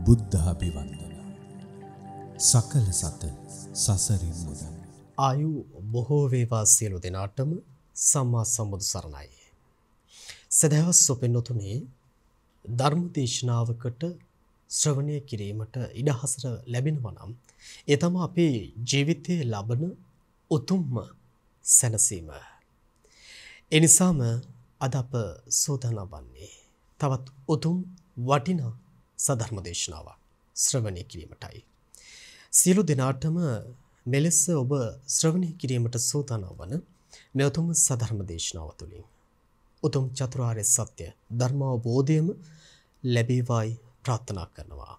බුද්ධාභිවන්දන සකල සත සසරින් මුදන් ආයු බොහෝ වේවා සියලු දෙනාටම සම්මා සම්බුදු සරණයි. සදහවත් සොපෙන්නතුනේ ධර්ම දේශනාවකට ශ්‍රවණය කිරීමට ඉඩහසර ලැබෙනවා නම් ඒ තමයි අපේ ජීවිතයේ ලබන උතුම්ම සැනසීම. ඒ නිසාම අද අප සෝදානම් වන්නේ තවත් උතුම් වටිනා සධර්ම දේශනාවක් ශ්‍රවණය කිරීමටයි. සියලු දෙනාටම මෙලෙස ඔබ ශ්‍රවණය කිරීමට සූදානම් වන මේ උතුම් සධර්ම දේශනාව තුළින් උතුම් චතුරාර්ය සත්‍ය ධර්ම අවබෝධයම ලැබේවායි ප්‍රාර්ථනා කරනවා.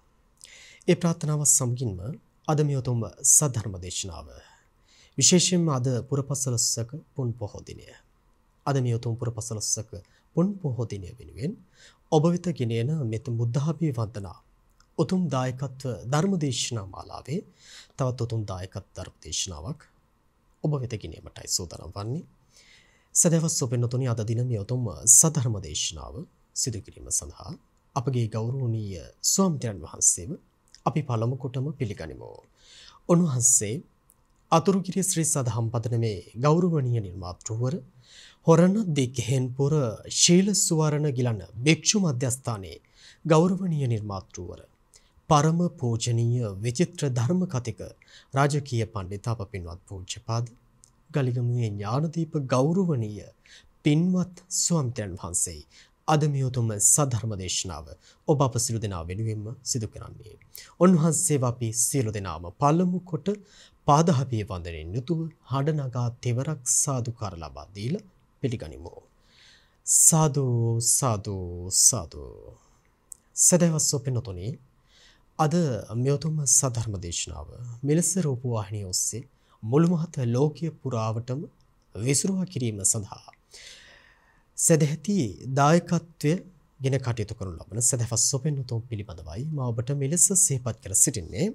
ඒ ප්‍රාර්ථනාව සමගින්ම අද මේ උතුම් සධර්ම දේශනාව විශේෂයෙන්ම අද පුරපසළොස්වක පුන් පොහෝ දිනය. අද මේ උතුම් පුරපසළොස්වක පුන් පොහෝ දිනය වෙනුවෙන් ඔබ වෙත ගෙනෙන මෙත් බුද්ධාභිවන්දනා උතුම් දායකත්ව ධර්ම දේශනා මාලාවේ තවත් උතුම් දායකත්ව ධර්ම දේශනාවක් ඔබ වෙත ගෙනීමටයි සූදානම් වන්නේ. සදහවත් සොපෙන්නතුනි අද දින මේ උතුම් සධර්ම දේශනාව සිදු කිරීම සඳහා අපගේ ගෞරවනීය ස්වාමීන් වහන්සේව අපි පළමු කොටම පිළිගනිමු. උන්වහන්සේ අතුරුගිරිය ශ්‍රී සදහම් පදනමේ ගෞරවනීය නිර්මාතෘවර හොරණ දිග්ගෙහෙන්පුර ශීල සුවරණ ගිලන භික්ෂු මධ්‍යස්ථානයේ ගෞරවනීය නිර්මාතෘවර පරම පූජනීය විචිත්‍ර ධර්ම කතික රාජකීය පඬිත අප පින්වත් පූජ්‍යපාද ගලිගමුවේ ඥානදීප ගෞරවනීය පින්වත් ස්වාමීන් වහන්සේ අද මේ උතුම් සද්ධර්ම දේශනාව ඔබ අප සියලු දෙනා වෙනුවෙන්ම සිදු කරන්නේ. උන්වහන්සේව අපි සියලු දෙනාම පළමු කොට පාදහපිය වන්දනෙන් යුතුව හඬනගා තෙවරක් සාදුකාර ලබා දීලා පිළිගනිමු. සාදු සාදු සාදු. සදහවත් සොපෙන්නතුනි අද මේ උතුම් සද්ධර්ම දේශනාව මෙලෙස රූපවාහිනිය ඔස්සේ මුළු මහත් ලෝකීය පුරාවටම විසිරුවා කිරීම සඳහා සදැහැති දායකත්වය ගෙන කටයුතු කරනු ලබන සදහවත් සොපෙන්නතුන් පිළිබඳවයි මා ඔබට මෙලෙස සිහිපත් කර සිටින්නේ.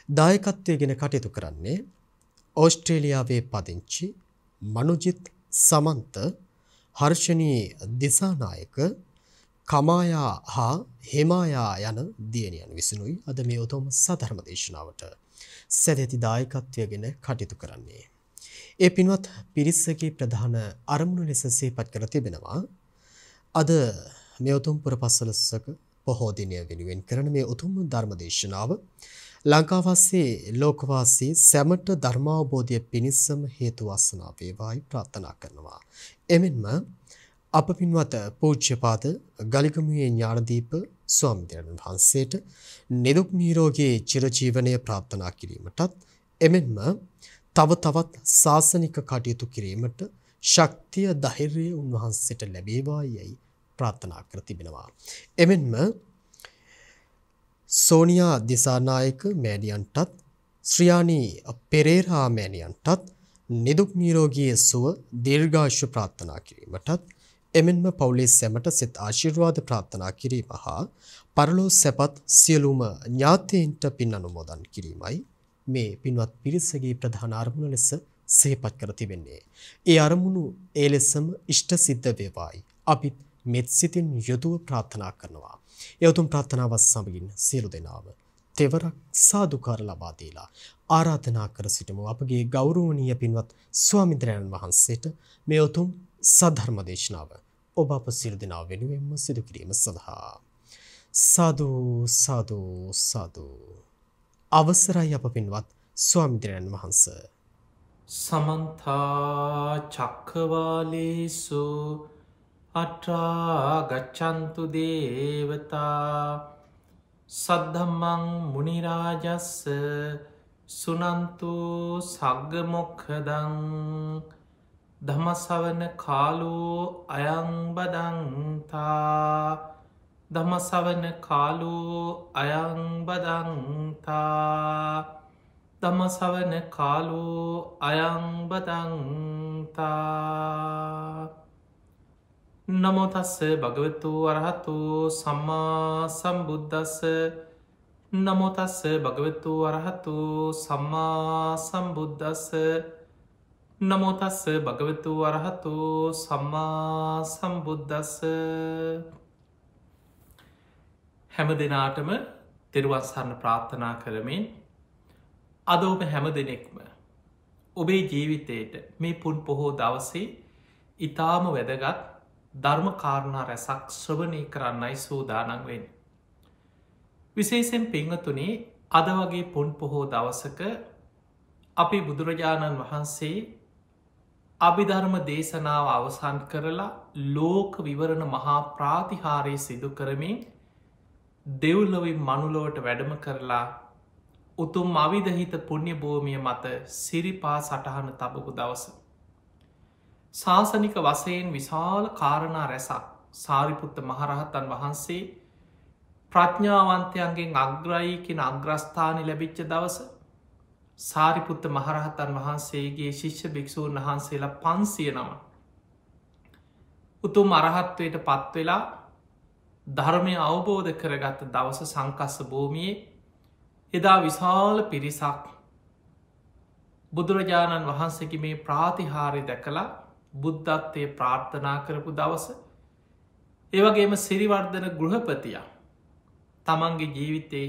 දායකත්වය ගෙන කටයුතු කරන්නේ ඕස්ට්‍රේලියාවේ පදිංචි මනුජිත් සමන්ත හර්ෂණී දිසානායක කමායා හා හේමායා යන දියණියන් විසිනුයි අද මේ උතුම් සධර්ම දේශනාවට සදැති දායකත්වයගෙන කටයුතු කරන්නේ. ඒ පින්වත් පිරිසගේ ප්‍රධාන අරමුණු ලෙස සිහිපත් කර තිබෙනවා. අද මේ උතුම් පුරපසළොස්වක පොහෝ දිනය වෙනුවෙන් කරන මේ උතුම් ධර්ම දේශනාව ලංකාවාසී ලෝකවාසී සැමට ධර්මාවබෝධය පිණිසම හේතු වාසනා වේවායි ප්‍රාර්ථනා කරනවා. එමෙන්ම අප පින්වත් පූජ්‍යපාද ගලිගමුවේ ඥානදීප ස්වාමීන් වහන්සේට නිදුක් නිරෝගී චිරජීවනය ප්‍රාර්ථනා කිරීමටත් එමෙන්ම තව තවත් ශාසනික කටයුතු කිරීමට ශක්තිය ධෛර්යය උන්වහන්සේට ලැබේවායි ප්‍රාර්ථනා කර තිබෙනවා. එමෙන්ම සෝනියා දිසානායක මෑණියන්ටත් ශ්‍රියානි පෙරේරා මෑණියන්ටත් නිදුක් නිරෝගී සුව දීර්ඝායුෂ ප්‍රාර්ථනා කිරීමටත් එමෙන්ම පවුලේ සැමට සෙත් ආශිර්වාද ප්‍රාර්ථනා කිරීම හා පරලෝ සැපත් සියලුම ඥාතීන්ට පින් අනුමෝදන් කිරීමයි මේ පින්වත් පිරිසගේ ප්‍රධාන අරමුණ ලෙස සිහිපත් කර තිබෙන්නේ. ඒ අරමුණු ඒ ලෙසම ඉෂ්ට සිද්ධ වේවායි අපි මෙත් සිතින් යුතුව ප්‍රාර්ථනා කරනවා. ඒ උතුම් ප්‍රාර්ථනාව සමගින් සියලු දෙනාම තෙවරක් සාදුකාර ලබා දීලා ආරාධනා කර සිටමු අපගේ ගෞරවනීය පින්වත් ස්වාමීන් වහන්සේට මේ උතුම් සද්ධර්ම දේශනාව ඔබ අප සියලු දෙනා වෙනුවෙන්ම සිදු කිරීම සඳහා සාදු සාදු සාදු. අවසරයි අප පින්වත් ස්වාමීන් වහන්සේ. සමන්ත චක්කවාලේසු අත්‍රා ගච්ඡන්තු දේවතා සද්ධම්මං මුනි රාජස්ස සුනන්තු සග්ග මොක්ඛදං ධම්මසවන කාලෝ අයං බදන්තා ධම්මසවන කාලෝ අයං බදන්තා ධම්මසවන කාලෝ අයං බදන්තා. නමෝ තස්ස භගවතු අරහතු සම්මා සම්බුද්දස්ස නමෝ තස්ස භගවතු අරහතු සම්මා සම්බුද්දස්ස නමෝ තස්ස භගවතු අරහතු සම්මා සම්බුද්දස්ස. හැම දෙනාටම තෙරුවස්සන්න ප්‍රාර්ථනා කරමින් අද ඔබ හැම දෙනෙක්ම ඔබේ ජීවිතයට මේ පුන් පොහෝ දවසේ ඉතාම වැදගත් ධර්ම කාරණා රැසක් ශ්‍රවණය කරන්නයි සූදානන් වෙන්. විශේෂෙන් පිංහතුනේ අද වගේ පුන් පොහෝ දවසක අපි බුදුරජාණන් වහන්සේ අභිධර්ම දේශනාව අවසන් කරලා ලෝක විවරණ මහා ප්‍රාතිහාරය සිදු කරමින් දෙව්ලොවින් මනුලොවට වැඩම කරලා උතුම් අවිධහිත පුුණ්‍ය භූමිය මත සිරිපා සටහන තබපු දවස. ශාසනික වසයෙන් විශාල කාරණා රැසක් සාරිපුත්ත මහරහතන් වහන්සේ ප්‍රඥාවන්තයන්ගෙන් අග්‍රයි කෙන අග්‍රස්ථානි ලැබිච්ච දවස සාරිපුත්ත මහරහතන් වහන්සේගේ ශිෂ්‍ය භික්‍ෂූන් වහන්සේලා 500 උතුම් අරහත්වයට පත්වෙලා ධර්මය අවබෝධ කරගත්ත දවස සංකස්ස භූමියේ එදා විශාල පිරිසක් බුදුරජාණන් වහන්සේගේ මේ ප්‍රාතිහාරය දැකලා බුද්ධත්වය ප්‍රාර්ථනා කරපු දවස ඒවගේම සිරිවර්ධන ගෘහපතියා තමන්ගේ ජීවිතයේ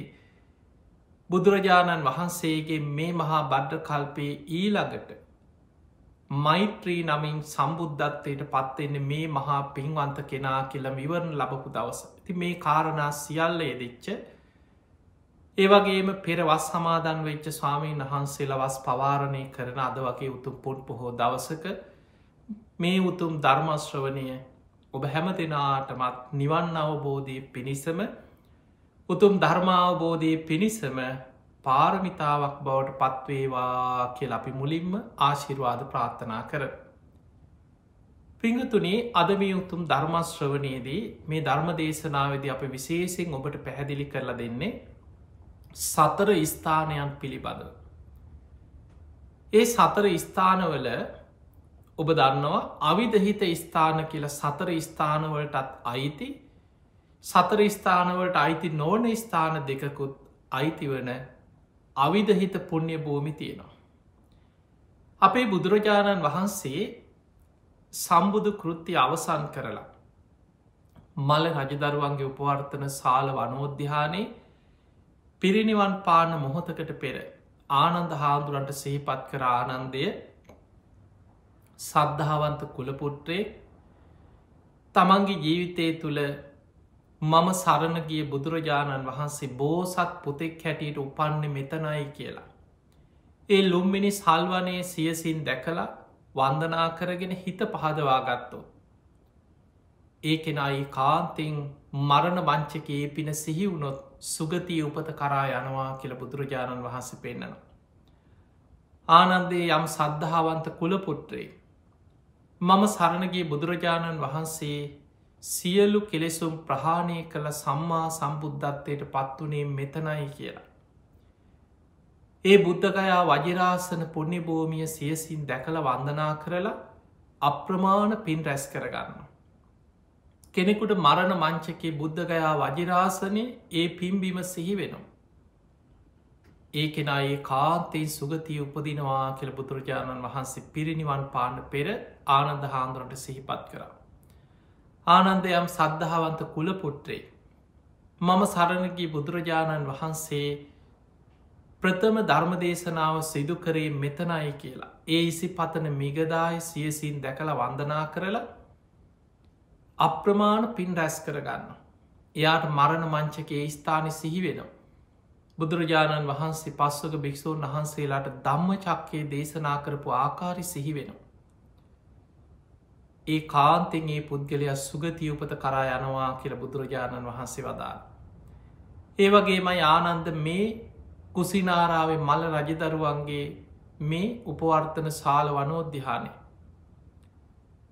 බුදුරජාණන් වහන්සේගේ මේ මහා බද්ධ කල්පයේ ඊළඟට මෛත්‍රී නමින් සම්බුද්ධත්වයට පත්වෙන්න මේ මහා පින්වන්ත කෙනා කියලා විවරණ ලබපු දවස. ති මේ කාරණා සියල්ල එදිච්ච ඒවගේම පෙරවස් සමාදන් වෙච්ච ස්වාමීන් වහන්සේලා වස් පවාරණය කරන අද වගේ උතුම් පුන් පොහෝ දවසක මේ උතුම් ධර්මශ්‍රවනය ඔබ හැම දෙනාටමත් නිවන් අවබෝධය පිණිසම උතුම් ධර්මාවබෝධය පිණිසම පාරමිතාවක් බවට පත්වේවා කියල අපි මුලින්ම ආශිර්වාද ප්‍රාර්ථනා කර. පිංහතුනේ අද මේ උතුම් ධර්මශ්‍රවනයේදී මේ ධර්ම දේශනාවද අප විශේසිෙන් ඔබට පැහැදිලි කරලා දෙන්නේ සතර ස්ථානයන් පිළිබඳ. ඒ සතර ස්ථානවල ඔබ දන්නවා අවිධහිත ස්ථාන කියල සතර ස්ථානවලටත් අයිති සතර ස්ථානවලට අයිති නොවන ස්ථාන දෙකකුත් අයිති වන අවිධහිත පුුණ්‍ය භූමි තියෙනවා. අපේ බුදුරජාණන් වහන්සේ සම්බුදු කෘත්ති අවසන් කරලා මල රජදරුවන්ගේ උපවර්තන සාල වනෝද්‍යානයේ පිරිනිවන් පාන මොහොතකට පෙර ආනන්ද හාමුදුරන්ට සිහිපත් කර ආනන්දය සද්ධාවන්ත කුලපුට්‍රේ තමන්ගේ ජීවිතය තුළ මම සරණගිය බුදුරජාණන් වහන්සේ බෝසත් පුතෙක් හැටියට උපන්න මෙතනයි කියලා. ඒ ලුම්මිනි සල්වනයේ සියසින් දැකලා වන්දනා කරගෙන හිත පහදවා ගත්තෝ. ඒ කෙනයි කාන්තිෙන් මරණ වංචකයේ පින සිහිවුණොත් සුගතිය උපත කරා යනවා කියල බුදුරජාණන් වහන්සේ පෙන්න්නනවා. ආනන්දේ යම් සද්ධාවන්ත කුලපුට්‍රේ මම සරණගේ බුදුරජාණන් වහන්සේ සියලු කෙලෙසුම් ප්‍රහාණය කළ සම්මා සම්බුද්ධත්වයට පත්වනේ මෙතනයි කියලා. ඒ බුද්ධගයා වජිරාසන පුුණ්‍ය භූමිය සියසින් දැකළ වන්දනා කරලා අප්‍රමාණ පින් රැස් කරගන්න. කෙනෙකුට මරණ මංචකේ බුද්ධගයා වජිරාසනය ඒ පිම්බිම සිහි වෙනවා. ඒ කෙනා ඒ කාන්තේ සුගතිය උපදිනවා කියල බුදුරජාණන් වහන්සේ පිරිනිවන් පාන්න පෙර ආනන්ද හාන්දුරට සිහිපත් කරා. ආනන්දයම් සද්ධාවන්ත කුලපුට්‍රේ මම සරණගී බුදුරජාණන් වහන්සේ ප්‍රථම ධර්මදේශනාව සිදු කරේ මෙතනයි කියලා. ඒ ඉසි පතන මිගදාය සියසින් දැකළ වන්දනා කරලා අප්‍රමාණ පින් රැස් කරගන්න. එයාට මරණ මංචකේ ස්ථානි සිහි වෙනවා. බුදුරජාණන් වහන්සේ පස්වක භික්‍ෂූන් වහන්සේලාට ධම්ම චක්කයේ දේශනා කරපු ආකාරි සිහි වෙනවා. ඒ කාන්තෙන් ඒ පුද්ගලයා සුගතිය උපත කරා යනවා කියල බුදුරජාණන් වහන්සේ වදාළ. ඒ වගේමයි ආනන්ද මේ කුසිනාරාවේ මල රජදරුවන්ගේ මේ උපවර්තන ශාල වනෝද්‍යානය.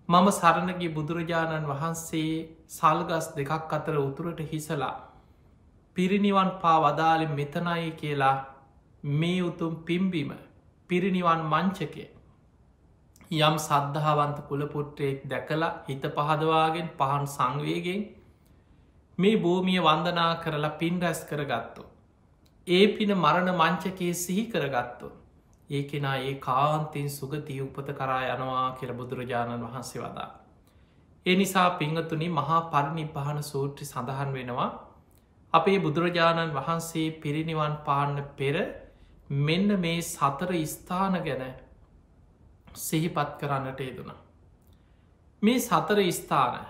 මම සරණගේ බුදුරජාණන් වහන්සේ සල්ගස් දෙකක් අතර උතුරට හිසලා පිරිනිවන් පා වදාලෙ මෙතනයි කියලා මේ උතුම් පිම්බිම පිරිනිවන් මංචකය යම් සද්ධාවන්ත කුලපුට්‍රයෙක් දැකලා හිත පහදවාගෙන් පහන් සංවේගෙන් මේ භූමිය වන්දනා කරලා පින් රැස් කරගත්තු. ඒ පින මරණ මංචකයේ සිහි කරගත්තු. ඒ කෙනා ඒ කාන්තින් සුගතිය උපත කරා යනවා කියල බුදුරජාණන් වහන්සේ වදා. ඒ නිසා පිංහතුනි මහා පරිනිබ්බාන සූත්‍රය සඳහන් වෙනවා අපේ බුදුරජාණන් වහන්සේ පිරිනිවන් පාන්න පෙර මෙන්න මේ සතර ස්ථාන ගැන සිහිපත් කරන්නට යෙදුණා. මේ සතර ස්ථාන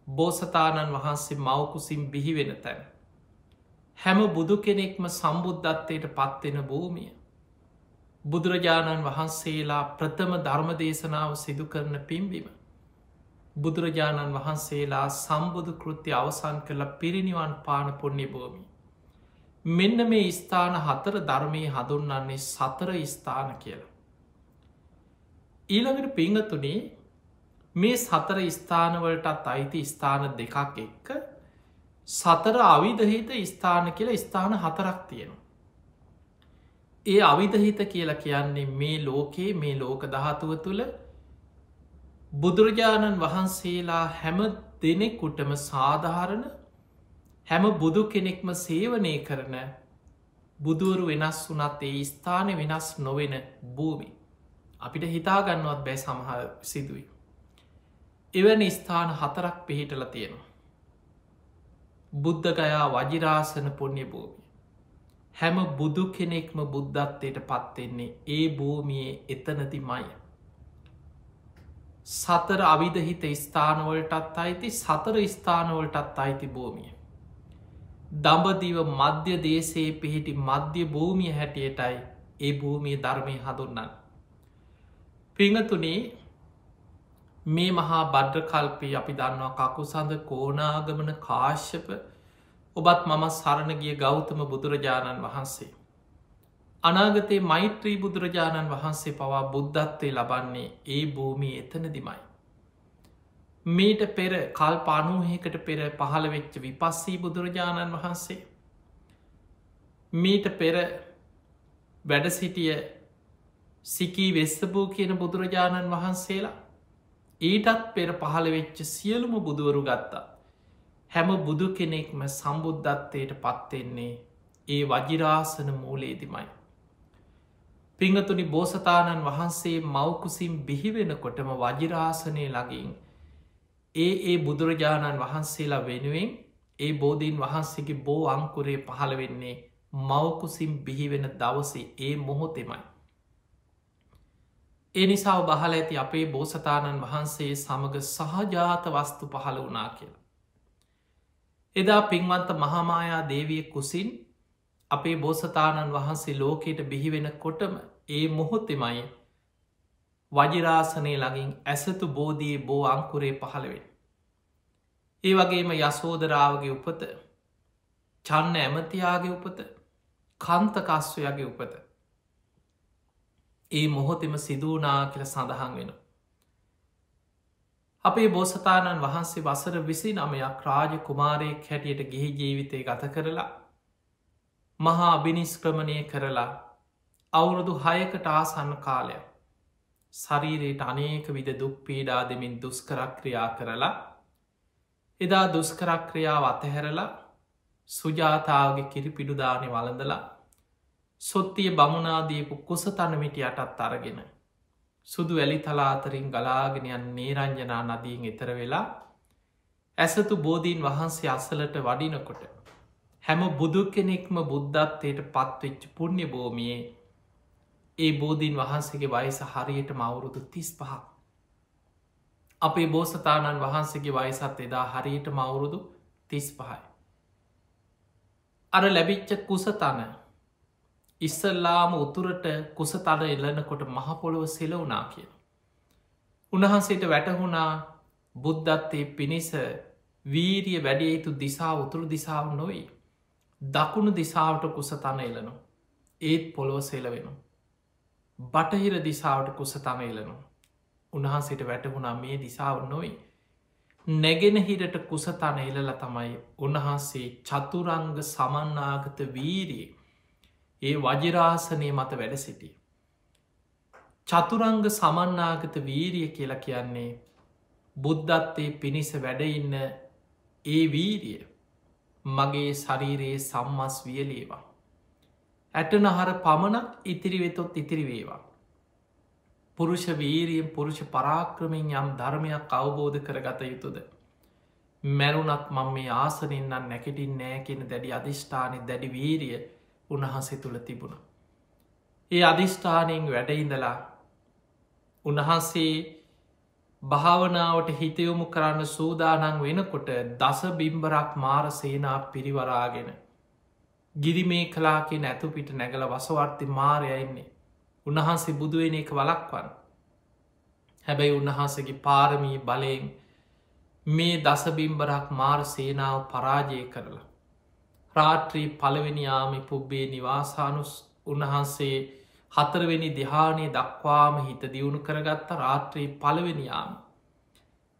බෝසතාණන් වහන්සේ මවකුසින් බිහිවෙන තැන. හැම බුදු කෙනෙක්ම සම්බුද්ධත්වයට පත්වෙන භූමිය. බුදුරජාණන් වහන්සේලා ප්‍රථම ධර්ම දේශනාව සිදු කරන පිම්බිම. බුදුරජාණන් වහන්සේලා සම්බුදු කෘත්‍ය අවසන් කරලා පිරිනිවන් පාන පුුණ්‍ය භූමි. මෙන්න මේ ස්ථාන හතර ධර්මය හඳුන්වන්නේ සතර ස්ථාන කියලා. ඊළඟට පිංහතුනේ මේ සතර ස්ථානවලටත් අයිති ස්ථාන දෙකක් එක්ක සතර අවිධහිත ස්ථාන කියලා ස්ථාන හතරක් තියෙනවා. ඒ අවිධහිත කියලා කියන්නේ මේ ලෝකයේ මේ ලෝක දහතුව තුළ බුදුරජාණන් වහන්සේලා හැම දෙනෙකුටම සාධාරණ හැම බුදු කෙනෙක්ම සේවනය කරන බුදුවරු වෙනස් වනත් ඒ ස්ථානය වෙනස් නොවෙන භූමි. අපිට හිතාගන්නවත් බෑ සමහර සිදුවයි. එවැනි ස්ථාන හතරක් පිහිටල තියෙනවා. බුද්ධගයා වජිරාසන පුුණ්‍ය භූමි. හැම බුදු කෙනෙක්ම බුද්ධත්වයට පත්වෙන්නේ ඒ භූමියයේ එතනති මය. සතර අවිධහිත ස්ථානවලටත් අයිති සතර ස්ථානවලටත් අයිති භූමිය. දඹදිව මධ්‍ය දේශයේ පිහිටි මධ්‍ය භූමිය හැටියටයි ඒ භූමිය ධර්මය හඳුන්නන්න. පිංහතුනේ මේ මහා බඩ්්‍ර කල්පී අපි දන්නවා කකුසඳ කෝනාගමන කාශ්‍යප ඔබත් මම සරණගිය ගෞතම බුදුරජාණන් වහන්සේ. අනාගතයේ මෛත්‍රී බුදුරජාණන් වහන්සේ පවා බුද්ධත්වය ලබන්නේ ඒ භූමී එතන දිමයි. මීට පෙර කල් පනූහකට පෙර පහළ වෙච්ච විපස්සී බුදුරජාණන් වහන්සේ. මීට පෙර වැඩ සිටිය සිකී වෙස්සබූ කියන බුදුරජාණන් වහන්සේලා ඊටත් පෙර පහළ වෙච්ච සියලුම බුදුවරු ගත්තා. හැම බුදු කෙනෙක්ම සම්බුද්ධත්වයට පත්වෙන්නේ ඒ වජිරාසන මූලේදිමයි. පිංහතුනි බෝසතාණන් වහන්සේ මවකුසින් බිහිවෙනකොටම වජිරාසනය ලගින් ඒ බුදුරජාණන් වහන්සේලා වෙනුවෙන් ඒ බෝධීන් වහන්සේගේ බෝ අංකුරේ පහළ වෙන්නේ මවකුසින් බිහිවෙන දවසේ ඒ මොහොතෙමයි. ඒ නිසා බහල ඇති අපේ බෝසතාණන් වහන්සේ සමඟ සහජාත වස්තු පහළ වනා කියලා. එදා පින්වන්ත මහාමායා දේවිය කුසින් අපේ බෝසතාණන් වහන්සේ ලෝකයට බිහිවෙන කොටම ඒ මොහොතෙමයි වජිරාසනය ළඟින් ඇසතු බෝධයේ බෝ අංකුරේ පහළවෙන්. ඒ වගේම යසෝදරාවගේ උපත චන්න ඇමතියාගේ උපත කන්තකස්වයගේ උපත ඒ මොහොතෙම සිදුවනා කියල සඳහන් වෙන. අපේ බෝසතාණන් වහන්සේ වසර 29ක් රාජ කුමාරයෙක් හැටියට ගිහි ජීවිතය ගත කරලා මහා අභිනිස්ක්‍රමණය කරලා අවුරුදු 6කට ආසන්න කාලයක් ශරීරයට අනේක විද දුක් පීඩා දෙමින් දුස්කරක්‍රියා කරලා එදා දුස්කරක්‍රියාව අතහැරලා සුජාතාවගේ කිරිපිඩුදානය වලඳලා සොත්තිය බමුණනාදීපු කුසතනමිටි යටත් අරගෙන සුදු වැලි තලාතරින් ගලාගෙනයන් නේරංජනා නදීන් එතර වෙලා ඇසතු බෝධීන් වහන්සේ අසලට වඩිනකොට හැම බුදු කෙනෙක්ම බුද්ධත්වයට පත්වෙච්ච පුුණ්‍ය භූමියයේ ඒ බෝධීන් වහන්සේගේ වයස හරියට මවුරුදු 35. අපේ බෝසතාණන් වහන්සේගේ වයසත් එදා හරියට මවුරුදු 35යි. අර ලැබිච්ච කුසතන ඉස්සල්ලාම උතුරට කුසතන එල්ලනකොට මහපොළොව සෙලවුනා කිය. උන්වහන්සේට වැටහුණා බුද්ධත්තේ පිණිස වීරිය වැඩිය යුතු දිසා උතුරු දිසාව නොයි. දකුණු දිසාවට කුසතන එලනු. ඒත් පොළොව සෙලවෙනු. බටහිර දිසාවට කුසතන එලනු. උන්වහන්සේට වැටහුණා මේ දිසාව නොයි. නැගෙනහිරට කුසතන එලල තමයි උන්වහන්සේ චතුරංග සමන්නාගත වීරිය ඒ වජිරාසනය මත වැඩ සිටිය. චතුරංග සමන්නාගත වීරිය කියලා කියන්නේ බුද්ධත්තේ පිණිස වැඩඉන්න ඒ වීරිය මගේ ශරීරයේ සම්මස් වියලේවා. ඇටනහර පමණක් ඉතිරිවෙතොත් ඉතිරිවේවා. පුරුෂ වීරියෙන් පුරුෂ පරාක්‍රමෙන් යම් ධර්මයක් අවබෝධ කරගත යුතුද. මැරුණත් මං මේ ආසනෙන්න්න නැකටින් නෑ කියෙන දැඩි අධිෂ්ඨානය දැඩි වීරිය උන්වහන්සේ තුළ තිබුණ. ඒ අධිෂ්ඨානයෙන් වැඩඉඳලා උන්වහන්සේ භාවනාවට හිතයොමු කරන්න සූදානන් වෙනකොට දස බිම්බරක් මාර සේනා පිරිවරාගෙන ගිරි මේ කලාකෙ නැතු පිට නැගල වසවර්ති මාරයයින්නේ උන්වහන්සේ බුදුවෙන එක වලක්වන්න. හැබැයි උන්වහන්සගේ පාරමී බලයෙන් මේ දසබිම්බරක් මාර සේනාව පරාජය කරලා. රාත්‍රී පළවෙනියාමි පුබ්බේ නිවාසානුස් උන්වහන්සේ හතරවෙනි දිහානය දක්වාම හිත දියුණු කරගත්ත රාත්‍රී පළවෙනියාම.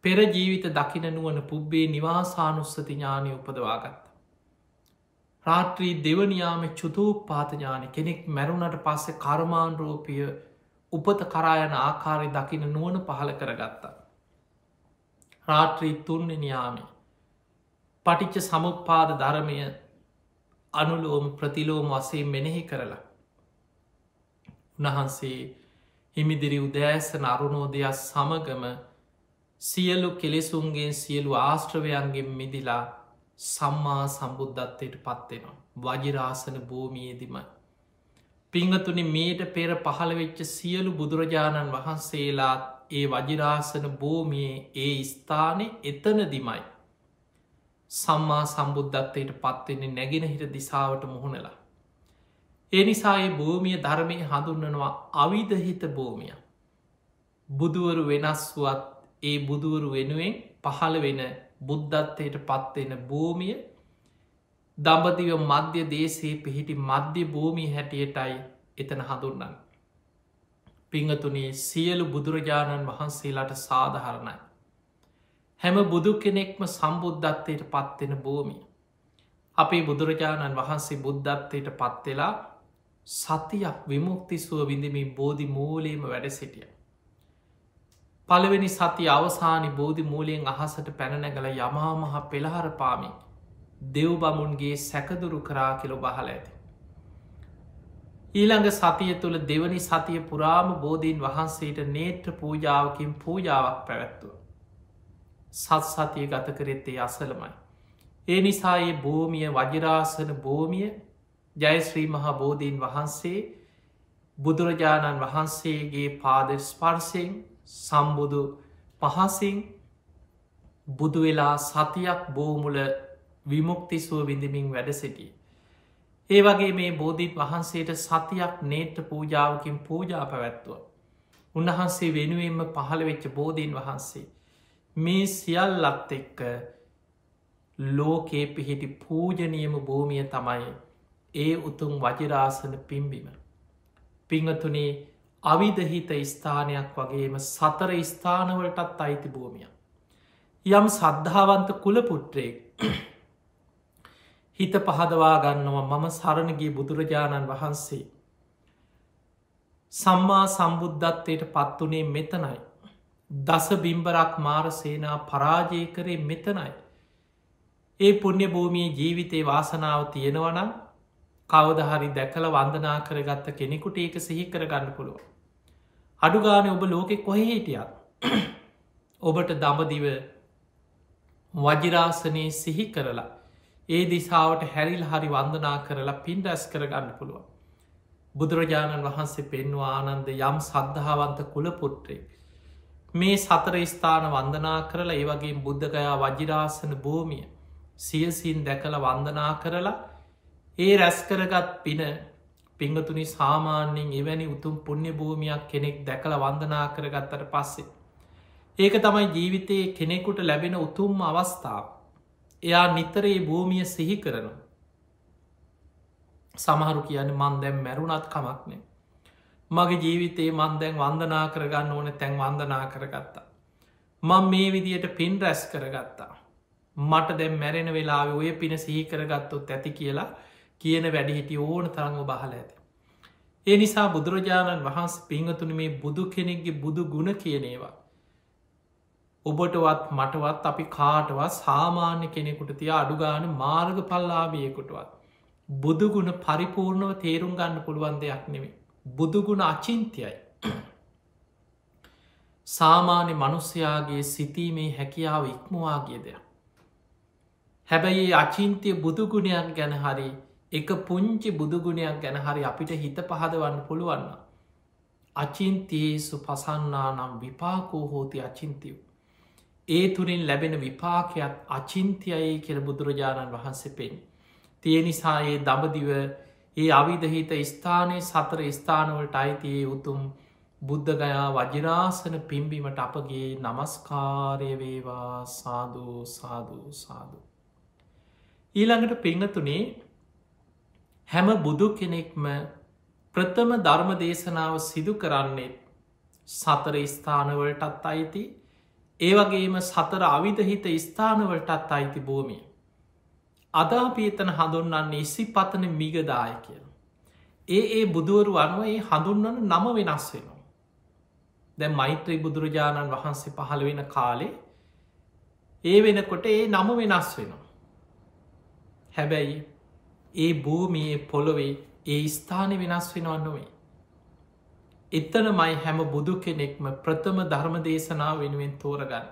පෙර ජීවිත දකින නුවන පුබ්බේ නිවාසානුස්සති ඥානය උපදවාගත්ත. රාත්‍රී දෙවනියාම චුතූපාතඥාන කෙනෙක් මැරුණට පස්සේ කර්මාන්රෝපිය උපත කරායන ආකාරය දකින නුවන පහළ කරගත්තා. රාත්‍රී තුන්නියාමේ පටිච්ච සමුපාද ධර්මය අනුලෝම ප්‍රතිලෝම වසේ මෙනෙහි කරලා. උන්වහන්සේ හිමිදිරි උදෑසන අරුණෝදයක් සමගම සියලු කෙලෙසුන්ගේ සියලු ආශ්‍රවයන්ගෙන් මිදිලා සම්මා සම්බුද්ධත්වයට පත්වෙනවා. වජිරාසන භූමියේදිමයි. පිංහතුනි මේට පෙර පහළවෙච්ච සියලු බුදුරජාණන් වහන්සේලාත් ඒ වජිරාසන භූමියේ ඒ ස්ථානය එතනදිමයි. සම්මා සම්බුද්ධත්වයට පත්වෙන්නේ නැගෙනහිර දිසාවට මුහුණලා. ඒ නිසා ඒ භූමිය ධර්මය හඳුන්නනවා අවිධහිත භූමිය. බුදුවරු වෙනස්වත් ඒ බුදුවරු වෙනුවෙන් පහළ වෙන බුද්ධත්වයට පත්වෙන භූමිය දඹදිව මධ්‍ය දේශයේ පිහිටි මධ්‍ය භූමිය හැටියටයි එතන හඳුන්නන්න. පිංහතුනේ සියලු බුදුරජාණන් වහන්සේලාට සාධහරණයි. හැම බුදු කෙනෙක්ම සම්බුද්ධත්වයට පත්වෙන භූමිය. අපේ බුදුරජාණන් වහන්සේ බුද්ධත්වයට පත්වෙලා සතියක් විමුක්තිස්ුව විඳමින් බෝධි මූලයම වැඩ සිටිය. පළවෙනි සති අවසානි බෝධි මූලයෙන් අහසට පැනනැගල යමාමහ පෙළහර පාමි දෙව් බමුන්ගේ සැකදුරු කරා කෙළො බහල ඇති. ඊළඟ සතිය තුළ දෙවනි සතිය පුරාම බෝධීන් වහන්සේට නේත්‍ර පූජාවකින් පූජාවක් පැවැත්තුව. සත් සතිය ගත කරෙත්තේ අසලමයි. ඒ නිසා ඒ භූමිය වජිරාසන භූමිය ජයශ්‍රී මහා බෝධීන් වහන්සේ බුදුරජාණන් වහන්සේගේ පාද ස්පර්ශයෙන් සම්බුදු පහසින් බුදුවෙලා සතියක් බෝමුල විමුක්තිසුව විඳමින් වැඩ සිටිය. ඒ වගේ මේ බෝධීන් වහන්සේට සතියක් නේත්‍ර පූජාවකින් පූජා පැවැත්තුව. උන්වහන්සේ වෙනුවෙන්ම පහළ වෙච්ච බෝධීන් වහන්සේ. මේ සියල්ලත් එක්ක ලෝකයේ පිහිටි පූජනියම භූමිය තමයි ඒ උතුම් වජිරාසන පිම්බිම. පිංහතුනේ අවිධහිත ස්ථානයක් වගේම සතර ස්ථානවලටත් අයිති භූමිය. යම් සද්ධාවන්ත කුලපුට්‍රයෙක් හිත පහදවා ගන්නවා මම සරණගේ බුදුරජාණන් වහන්සේ. සම්මා සම්බුද්ධත්වයට පත්වනේ මෙතනයි. දස බිම්බරක් මාර සේනා පරාජය කරේ මෙතනයි. ඒ පුුණ්‍ය භූමියයේ ජීවිතයේ වාසනාව තියෙනවනම් කවදහරි දැකල වන්දනා කරගත්ත කෙනෙකුට ඒක සිහි කරගන්න පුළුව. අඩුගාන ඔබ ලෝකෙ කොහෙ හිටියත් ඔබට දඹදිව වජිරාසනයේ සිහි කරලා ඒ දිසාාවට හැරිල් හරි වන්දනා කරලා පින් රැස් කරගන්න පුළුව. බුදුරජාණන් වහන්සේ පෙන්වා ආනන්ද යම් සද්ධාවන්ත කුලපුට්‍රේ මේ සතර ස්ථාන වන්දනා කරලා ඒවගේ බුද්ධගයා වජිරාසන භූමිය සියසින් දැකළ වන්දනා කරලා ඒ රැස්කරගත් පින පිංගතුනි සාමාන්‍යයෙන් එවැනි උතුම් පුුණ්‍ය භූමියක් කෙනෙක් දැකළ වන්දනා කරගත්තට පස්සේ. ඒක තමයි ජීවිතයේ කෙනෙකුට ලැබෙන උතුම්ම අවස්ථාව. එයා නිතරේ භූමිය සිහි කරන. සමහරු කියන්න මන් දැම් මැරුණත් කමක්නේ. මගේ ජීවිතයේ මන් දැන් වන්දනා කරගන්න ඕන තැන් වන්දනා කරගත්තා. මං මේ විදියට පින් රැස් කරගත්තා. මට දැම් මැරෙන වෙලා ඔය පින සිහි කරගත්තොත් ඇති කියලා කියන වැඩිහිටි ඕන තරංග බහල ඇති. ඒ නිසා බුදුරජාණන් වහන්ස පිංහතුන මේ බුදු කෙනෙක්ගේ බුදු ගුණ කියනේවා. ඔබටවත් මටවත් අපි කාටවත් සාමාන්‍ය කෙනෙකුට තිය අඩුගාන මාර්ග පල්ලාබියකුටවත්. බුදුගුණ පරිපූර්ණව තේරුම් ගන්න පුළුවන් දෙයක් නෙමේ. බුදුගුණ අචින්තයයි. සාමාන්‍ය මනුස්්‍යයාගේ සිතීමේ හැකියාව ඉක්මවාගේ දෙයක්. හැබැයි අචින්තිය බුදුගුණයක් ගැන හරි එක පුංචි බුදුගුණයක් ගැන හරි අපිට හිත පහදවන්න පුළුවන්න. අචින්තයේසු පසන්නා නම් විපාකෝ හෝති අචින්තියව. ඒ තුරින් ලැබෙන විපාකයක් අචින්තියයි කියල බුදුරජාණන් වහන්සේ පෙන්. තිය නිසා ඒ දඹදිව ඒ අවිධහිත ස්ථානය සතර ස්ථානවලට අයිතියේ උතුම් බුද්ධගයා වජිරාසන පිම්බීමට අපගේ නමස්කාරය වේවා සාධූ සාධූ සාධූ. ඊළඟට පිංහතුනේ හැම බුදු කෙනෙක්ම ප්‍රථම ධර්ම දේශනාව සිදු කරන්නේ සතර ස්ථානවලටත් අයිති ඒවගේම සතර අවිධහිත ස්ථානවලටත් අයිති භූමිය. අදාපීතන හඳුන්වන්නේ ඉසි පතන මිගදාය කියල. ඒ බුදුවරු අනුව ඒ හඳුන්වන නම වෙනස් වෙනවා. දැ මෛත්‍රී බුදුරජාණන් වහන්සේ පහළ වෙන කාලේ ඒ වෙනකොට ඒ නම වෙනස් වෙනවා. හැබැයි ඒ භූමියේ පොළොවේ ඒ ස්ථානය වෙනස් වෙනවන්නවේ. එතන මයි හැම බුදු කෙනෙක්ම ප්‍රථම ධර්ම දේශනාව වෙනුවෙන් තෝරගන්න.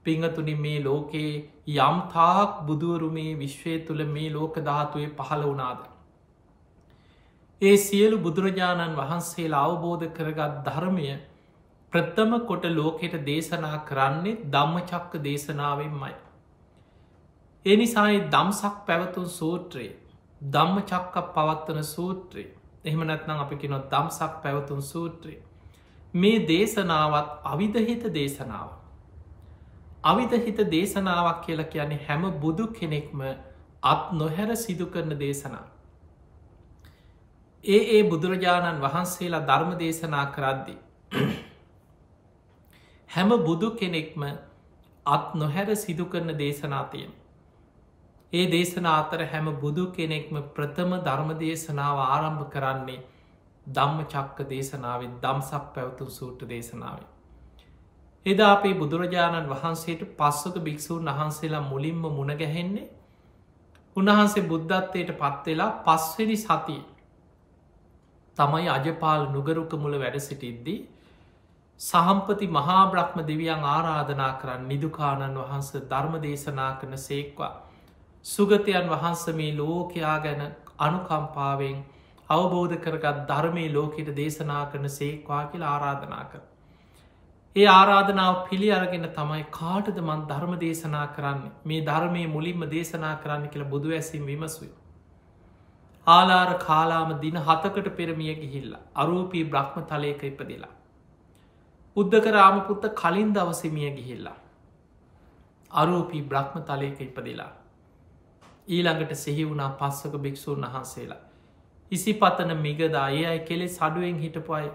පිංහතුනි මේ ලෝකයේ යම්තාක් බුදුවරු මේ විශ්වය තුළ මේ ලෝක ධාතුවේ පහළ වනාද. ඒ සියලු බුදුරජාණන් වහන්සේලා අවබෝධ කරගත් ධර්මය ප්‍රථම කොට ලෝකෙට දේශනා කරන්නේ ධම්මචක්ක දේශනාවෙන්මයි. ඒ නිසායි දම්සක් පැවතුන් සූත්‍රයේ ධම්මචක්ක පවත්වන සූත්‍රයේ එහෙම නැත්නම් අපි කිනොත් දම්සක් පැවතුන් සූත්‍රයේ මේ දේශනාවත් අවිධහිත දේශනාව. අවිධහිත දේශනාවක් කියලා කියන්නේ හැම බුදු කෙනෙක්ම අත් නොහැර සිදු කරන දේශනා. ඒ බුදුරජාණන් වහන්සේලා ධර්ම දේශනා කරද්දි. හැම බුදු කෙනෙක්ම අත් නොහැර සිදු කරන දේශනා තියෙන. ඒ දේශනා අතර හැම බුදු කෙනෙක්ම ප්‍රථම ධර්ම දේශනාව ආරම්භ කරන්නේ ධම්මචක්ක දේශනාවෙන් දම්සක් පැවතුන් සූට්‍ර දේශනාවෙන්. එදා අපේ බුදුරජාණන් වහන්සේට පස්සක භික්‍ෂූන් වහන්සේලා මුලින්ම මුණගැහෙන්නේ උන්වහන්සේ බුද්ධත්වයට පත්වෙලා පස්වෙනි සතිය තමයි අජපාල නුගරුක මුල වැඩ සිටිද්දී සහම්පති මහා බ්‍රහ්ම දෙවියන් ආරාධනා කරන්න නිදුකාණන් වහන්ස ධර්ම දේශනා කරන සේක්වා සුගතයන් වහන්ස මේ ලෝකයා ගැන අනුකම්පාවෙන් අවබෝධ කරගත් ධර්මය ලෝකෙට දේශනා කරන සේක්වා කියල ආරාධනා කර. ඒ ආරාධනාව පිළි අරගෙන තමයි කාටද මන් ධර්ම දේශනා කරන්න මේ ධර්මය මුලින්ම දේශනා කරන්න කියලා බුදු ඇසිම් විමසුයි. ආලාර කාලාම දින 7කට පෙරමිය ගිහිල්ල අරූපී බ්‍රහ්ම තලයක ඉපදිලා. උද්ධක රාමපුත්ත කලින් දවසමිය ගිහිල්ලා. අරූපී බ්‍රහ්ම තලයක ඉපදිලා. ඊළඟට සිහි වුණා පස්සක භික්‍ෂූන් වහන්සේලා. ඉසි පතන මිගදා ඒ අයි කෙලෙ සඩුවෙන් හිටපුයි.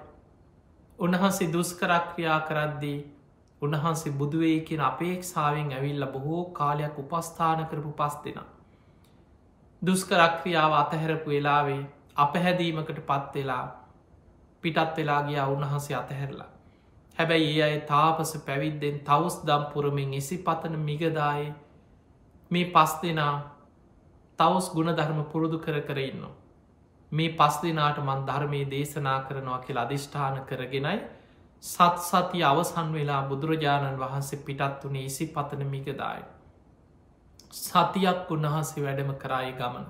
උන්වහන්සේ දුස්කරක්‍රියා කරද්දී උන්වහන්සේ බුදුවේ කියෙන අපේක්ෂාවෙන් ඇවිල්ල බොහෝ කාලයක් උපස්ථාන කරපු පස් දෙෙන. දුස්කරක්‍රියාව අතහැරපු වෙලාවේ අපහැදීමකට පත්වෙලා පිටත් වෙලාගිය උන්වහන්සේ අතහැරලා. හැබැයි ඒ අය තාපස පැවිද්දෙන් තවස් දම් පුරමින් ඉසි පතන මිගදාය මේ පස් දෙනා තවස් ගුණධර්ම පුරුදු කරන්න. මේ පස් දෙනාට මන් ධර්මයේ දේශනා කරනවා කියල අධිෂ්ඨාන කරගෙනයි සත්සති අවසන් වෙලා බුදුරජාණන් වහන්සේ පිටත් වනේ ඉසි පතන මිගදායි. සතියක් උන්වහන්සේ වැඩම කරායි ගමන.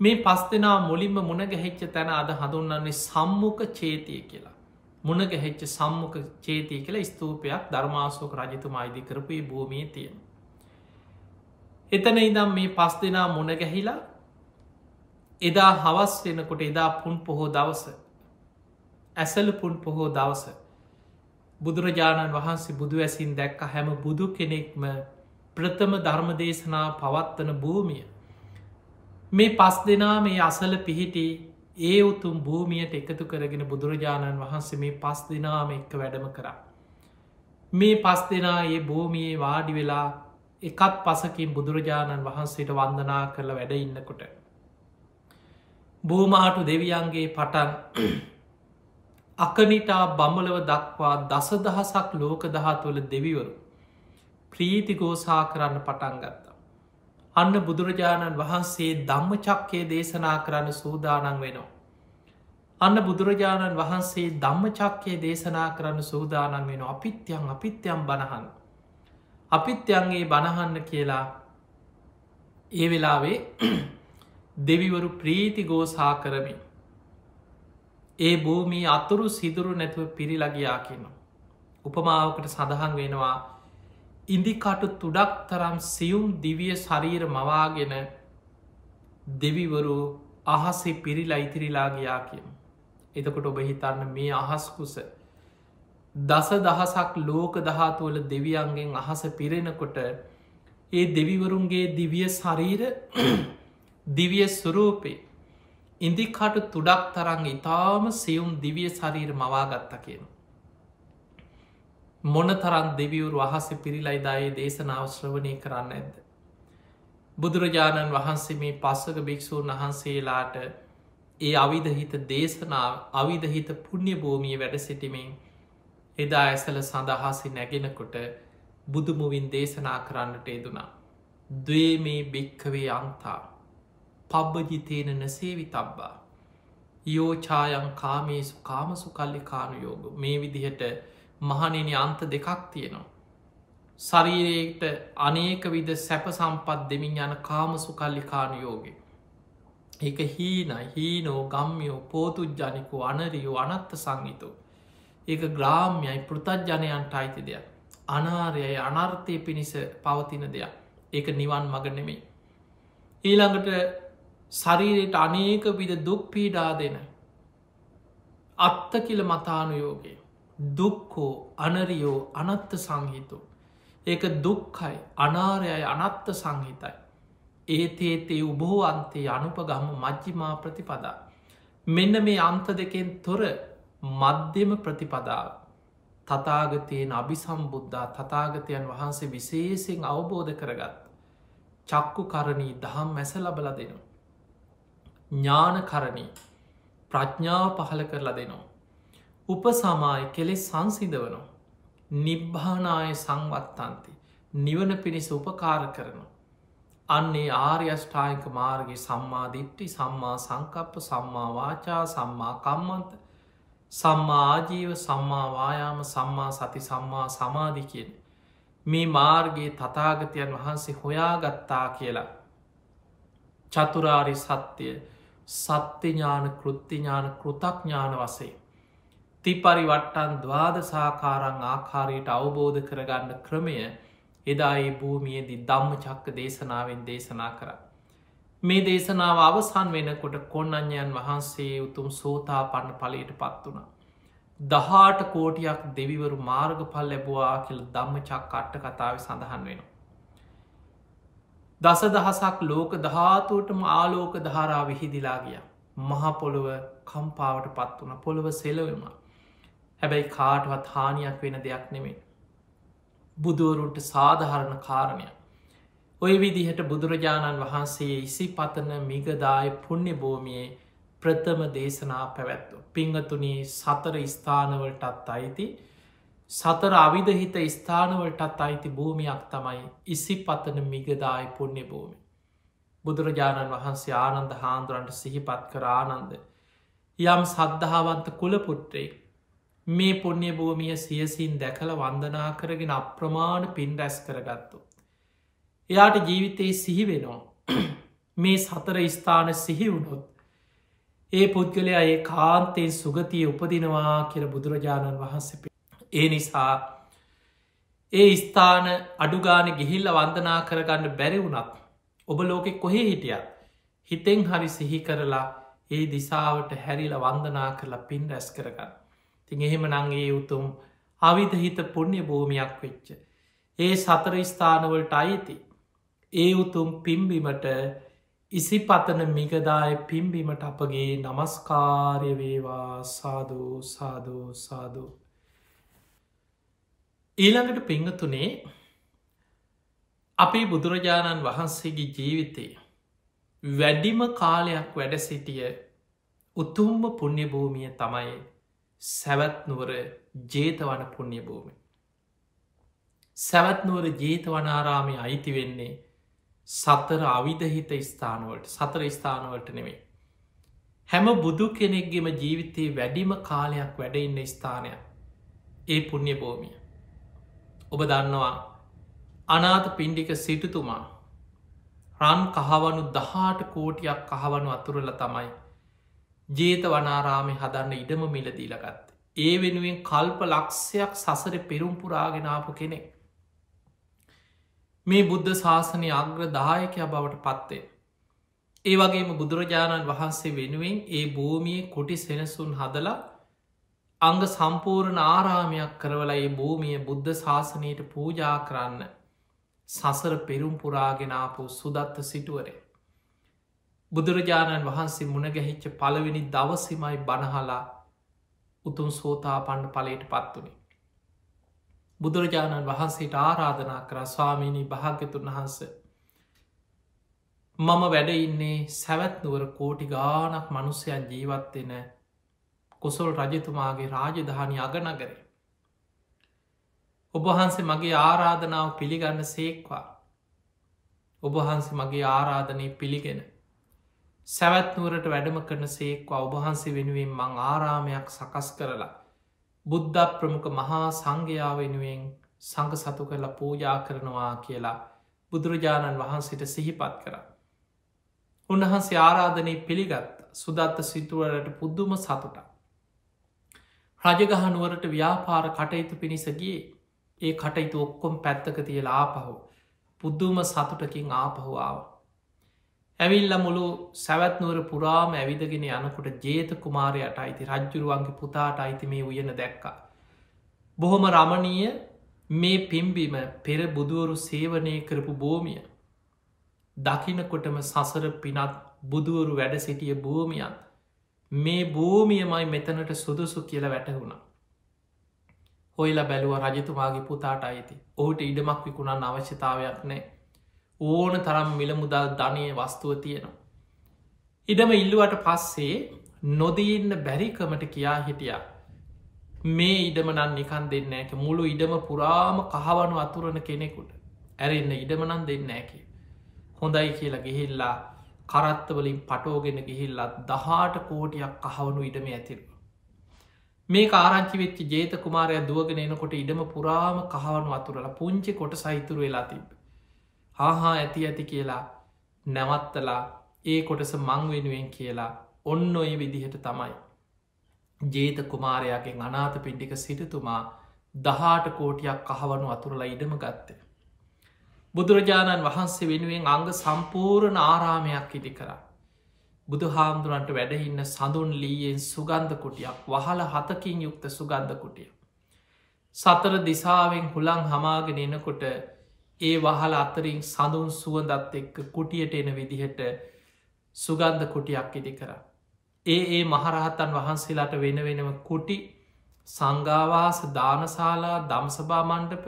මේ පස් දෙනා මුලින්ම මුණගැහෙච්ච තැන අද හඳුන්න්නේ සම්මුඛ චේතිය කියලා. මුණගැහෙච්ච සම්මුඛ චේතිය කියලා ස්තූපයක් ධර්මාසෝක රජතුමා ඉදි කරපු භූමිය තියෙන. එතන ඉදම් මේ පස් දෙනා මුණගැහිලා එදා හවස් වෙනකොට එදා පුන් පොහෝ දවස ඇසල පුන් පොහෝ දවස බුදුරජාණන් වහන්සේ බුදු ඇසින් දැක්ක හැම බුදු කෙනෙක්ම ප්‍රථම ධර්මදේශනා පවත්වන භූමිය. මේ පස් දෙනා මේ අසල පිහිටි ඒ උතුම් භූමියයට එකතු කරගෙන බුදුරජාණන් වහන්සේ මේ පස් දෙනාම එක්ක වැඩම කරා. මේ පස් දෙනා ඒ භූමියේ වාඩි වෙලා එකත් පසකින් බුදුරජාණන් වහන්සේට වන්දනා කරලා වැඩ ඉන්නකොට. භූමාටු දෙවියන්ගේ පටන් අකනිටා බඹලව දක්වා දසදහසක් ලෝක දහතුවල දෙවිවරු ප්‍රීති ගෝසා කරන්න පටන් ගත්තා. අන්න බුදුරජාණන් වහන්සේ ධම්මචක්කය දේශනා කරන්න සූදානන් වෙනවා. අන්න බුදුරජාණන් වහන්සේ ධම්මචක්කය දේශනා කරන්න සූදානන් වෙන අපිත්‍යයන් බණහන්. අපිත්‍යන්ගේ බණහන්න කියලා ඒ වෙලාවේ දෙවිවරු ප්‍රීති ගෝසා කරමින් ඒ භූමී අතුරු සිදුරු නැතුව පිරිලගයා කියනවා. උපමාවකට සඳහන් වෙනවා ඉදිකටු තුඩක් තරම් සියුම් දිවිය ශරීර මවාගෙන දෙවිවරු අහසේ පිරිලා ඉතිරිලාගයා කියන. එතකොට ඔබ හිතන්න මේ අහස්කුස දස දහසක් ලෝක දහතුවල දෙවියන්ගෙන් අහස පිරෙනකොට ඒ දෙවිවරුන්ගේ දිවිය ශරීර දිවිය ස්වරූපේ ඉදිකටු තුඩක් තරන් ඉතාම සියුම් දිවිය ශරීර මවාගත්ත කියන. මොන තරන් දෙවිවරු අහස පිරිලයිදායේ දේශනාව ශ්‍රවණය කරන්න ඇද්ද. බුදුරජාණන් වහන්සේ මේ පස්සක භික්‍ෂූන් වහන්සේලාට ඒ අවිධහිත දේශනාව අවිධහිත පුුණ්‍ය භූමිය වැඩ සිටිමින් එදා ඇසල සඳහාසි නැගෙනකොට බුදුමුවින් දේශනා කරන්නට යෙදුනා. දවේ මේ භික්කවේ අන්තා පබ්බජිතේන නසේවි තබ්බා යෝචායන් කාමේසු කාමසු කල්ලි කානු යෝග මේ විදිහට මහනිනි අන්ත දෙකක් තියෙනවා. ශරීරයට අනේක විද සැප සම්පත් දෙමින් යන කාමසු කල්ලි කානු යෝගේ. ඒක හීන හීනෝ ගම්යෝ පෝතුජ්ජනිකෝ අනරියෝ අනත්ත සංගිතෝ. ඒක ග්‍රාම්යයි පෘතජ්ජනයන්ට අයිති දෙයක්. අනාරයයි අනර්ථය පිණිස පවතින දෙයක්. ඒක නිවන් මග නෙමේ. ඊළඟට ශරීරයට අනේක විද දුක් පීඩා දෙන අත්ත කියල මතානුයෝගේ දුක්කෝ අනරියෝ අනත්ත සංහිතෝ. ඒක දුක්කයි අනාරයයි අනත්ත සංහිතයි. ඒතේතේ උබෝ අන්තේ අනුපගම මජ්ජිමා ප්‍රතිපදා. මෙන්න මේ අන්ත දෙකෙන් තොර මධ්‍යම ප්‍රතිපදාව තතාගතයෙන් අභිසම්බුද්ධා තතාගතයන් වහන්සේ විශේසිෙන් අවබෝධ කරගත්. චක්කු කරණී දහම් මැස ලබල දෙනවා. ඥානකරණී ප්‍රඥාව පහල කරලා දෙනවා. උපසමාය කෙලෙස් සංසිදවනවා. නිබ්භානාය සංවත්තන්ති නිවන පිණිස උපකාර කරනවා. අන්නේ ආර්යෂ්ඨායික මාර්ගගේ සම්මාධිට්ටි සම්මා සංකප්ප සම්මා වාචා සම්මා කම්මන්ත සම්මා ආජීව සම්මාවායාම සම්මා සති සම්මා සමාධි කියන මේ මාර්ගයේ තතාගතයන් වහන්සේ හොයාගත්තා කියලා චතුරාරි සත්‍යය සත්‍යඥාන කෘත්තිඥාන කෘතඥාන වසේ තිපරිවට්ටන් ද්වාදසාකාරං ආකාරයට අවබෝධ කරගන්න ක්‍රමය එදායේ භූමියේදී ධම්ම චක්ක දේශනාවෙන් දේශනා කර. මේ දේශනාව අවසන් වෙනකොට කොන්නඥයන් වහන්සේ උතුම් සෝතා පන්න පලට පත් වුණ. 18 කෝටියක් දෙවිවරු මාර්ග පල් ලැබවා කියල ධම්ම චක් අට්ට කතාව සඳහන් වෙන. දස දහසක් ලෝක ධාතුවටම ආලෝක ධාරා විහිදිලා ගිය. මහපොළොව කම්පාවට පත් වන පොළොව සෙලවෙම. හැබැයි කාටවත් හානියක් වෙන දෙයක් නෙමේ. බුදුවරුන්ට සාධහරණ කාරණය. ඔය විදිහට බුදුරජාණන් වහන්සේ ඉසි පතන මිගදාය පුුණ්‍ය භූමියයේ ප්‍රථම දේශනා පැවැත්ව. පිංහතුනී සතර ස්ථානවලටත් අයිති සතර අවිධහිත ස්ථානවලටත් අයිති භූමියක් තමයි ඉසි පතන මිගදාය පුුණ්‍ය භූමි. බුදුරජාණන් වහන්සේ ආනන්ද හාන්දුරන්ට සිහිපත් කර ආනන්ද යම් සද්ධාවන්ත කුලපුට්‍රේ මේ පුුණ්‍ය භූමිය සියසින් දැකළ වන්දනා කරගෙන අප්‍රමාණ පින් රැස් කරගත්තු. එයාට ජීවිතයේ සිහි වෙනවා. මේ සතර ස්ථාන සිහි වුණොත් ඒ පුද්ගලයා ඒ කාන්තයෙන් සුගතිය උපදිනවා කියල බුදුරජාණන් වහන්සේ ඒ නිසා ඒ ස්ථාන අඩුගාන ගිහිල්ල වන්දනා කරගන්න බැරි වුණත් ඔබ ලෝකෙ කොහේ හිටියත් හිතෙන් හරි සිහි කරලා ඒ දිසාවට හැරිල වන්දනා කරලා පින් රැස් කරගන්න. තින් එහෙම නංගේ උතුම් අවිධහිත පුුණ්‍ය භූමියක් වෙච්ච. ඒ සතර ස්ථානවලට අයිති. ඒ උතුම් පිම්බිමට ඉසි පතන මිගදාය පිම්බිමට අපගේ නමස්කාරය වේවා සාධූ සාධූ සාධූ. ඊළඟට පිංහතුනේ අපේ බුදුරජාණන් වහන්සේගේ ජීවිතය වැඩිම කාලයක් වැඩ සිටිය උතුම්ම පුුණ්‍ය භූමිය තමයි සැවැත්නුවර ජේතවන පුුණ්‍ය භූමි. සැවැත්නුවර ජේතවනාරාමය අයිති වෙන්නේ සතර අවිධහිත ස්ථානුවලට සතර ස්ථානුවලට නෙමේ. හැම බුදු කෙනෙක්ගෙම ජීවිතයේ වැඩිම කාලයක් වැඩඉන්න ස්ථානයක් ඒ පුුණ්‍ය භූමිය. ඔබ දන්නවා අනාථ පිණ්ඩික සිටුතුමා රන් කහවනු 18 කෝටියක් කහවනු අතුරල තමයි ජේත වනාරාමය හදන්න ඉඩම මිලදීලගත්ත. ඒ වෙනුවෙන් කල්ප ලක්ෂයක් සසර පෙරුම්පුරාගෙනාපු කෙනෙක්. මේ බුද්ධ ශාසනය අග්‍ර දායකයා බවට පත්වේ. ඒ වගේම බුදුරජාණන් වහන්සේ වෙනුවෙන් ඒ භූමියේ කුටි සෙනසුන් හදලා අංග සම්පූර්ණ ආරාමයක් කරවල ඒ භූමිය බුද්ධ ශාසනයට පූජා කරන්න සසර පෙරුම්පුරාගෙනාපු සුදත්ත සිටුවරේ. බුදුරජාණන් වහන්සේ මුණගැහිච්ච පළවෙනි දවසිමයි බණහලා උතුම් සෝතාපන්න පලට පත්වනේ. බුදුරජාණන් වහන්සේට ආරාධනා කර ස්වාමීණී භාග්‍යතුන් වහන්ස මම වැඩ ඉන්නේ සැවැත්නුවර කෝටි ගානක් මනුස්සයන් ජීවත්වෙන කොසොල් රජතුමාගේ රාජධානි අගනගරේ. ඔබහන්සේ මගේ ආරාධනාව පිළිගන්න සේක්වා. ඔබහන්සේ මගේ ආරාධනය පිළිගෙන සැවැත්නුවරට වැඩම කරන සේක්වා ඔබහන්සේ වෙනුවෙන් මං ආරාමයක් සකස් කරලා බුද්ධ ප්‍රමුඛ මහා සංඝයා වෙනුවෙන් සංඝ සතු කරලා පූජා කරනවා කියලා බුදුරජාණන් වහන්සේට සිහිපත් කරා. උන්වහන්සේ ආරාධනය පිළිගත් සුදත්ත සිතුවරට පුද්දුම සතුට. රජගහනුවරට ව්‍යාපාර කටයුතු පිණිසගේ ඒ කටයුතු ඔක්කොම් පැත්තක තියලා ආපහු පුද්දුම සතුටකින් ආපහුාව. ඇවිල්ල මුළු සැවැත්නුවර පුරාම ඇවිදගෙන යනකොට ජේත කුමාරයට අයිති රජ්ජුරුවන්ගේ පුතාට අයිති මේ උයන දැක්කා. බොහොම රමණීය මේ පිම්බිම පෙර බුදුවරු සේවනය කරපු භූමිය. දකිනකොටම සසර පිනත් බුදුවරු වැඩ සිටිය භූමියන් මේ භූමියමයි මෙතනට සුදුසු කියල වැටහුණ. හොයිලා බැලුව රජතුමාගේ පුතාට අයිති ඔහුට ඉඩමක් විකුණන් අවශ්‍යතාවයක් නෑ. ඕන තරම් මිල මුදල් ධනය වස්තුව තියෙනවා. ඉඩම ඉල්ලුවට පස්සේ නොදීන්න බැරිකමට කියා හිටිය. මේ ඉඩමනන් නිකන් දෙන්න ඇක මුළු ඉඩම පුරාම කහවනු අතුරන කෙනෙකුට ඇරෙන්න ඉඩමනන් දෙන්න ඇකි. හොඳයි කියලා ගිහිල්ලා කරත්තවලින් පටෝගෙන ගිහිල්ලත් 18 කෝටියක් කහවනු ඉඩම ඇතිරවා. මේ ආරංචි වෙච්චි ජේත කුමාරය දුවගෙන එනකොට ඉඩම පුරාම කහවනු අතුරල පුංචි කොට සහිතුරු වෙලා තිබ. හාහා ඇති ඇති කියලා නැවත්තලා ඒ කොටස මං වෙනුවෙන් කියලා ඔන්න ඔය විදිහට තමයි. ජේත කුමාරයාගෙන් අනාථ පිණ්ඩික සිටතුමා 18 කෝටියක් කහවනු අතුරලා ඉඩම ගත්තේ. බුදුරජාණන් වහන්සේ වෙනුවෙන් අංග සම්පූර්ණ ආරාමයක් ඉදි කරා. බුදු හාමුදුරන්ට වැඩඉන්න සඳුන් ලීයෙන් සුගන්ධ කුටියක් වහල 7කින් යුක්ත සුගන්ධ කුටිය. සතර දිසාවෙන් හුළං හමාගෙන එනකොට ඒ වහල අතරින් සඳුන් සුවඳත් එක්ක කුටියට එන විදිහට සුගන්ධ කුටියක් ඉදි කර. ඒ මහරහතන් වහන්සේලාට වෙන වෙනම කුටි සංඝාවාස දානශාලා දම්සභා මණ්ඩප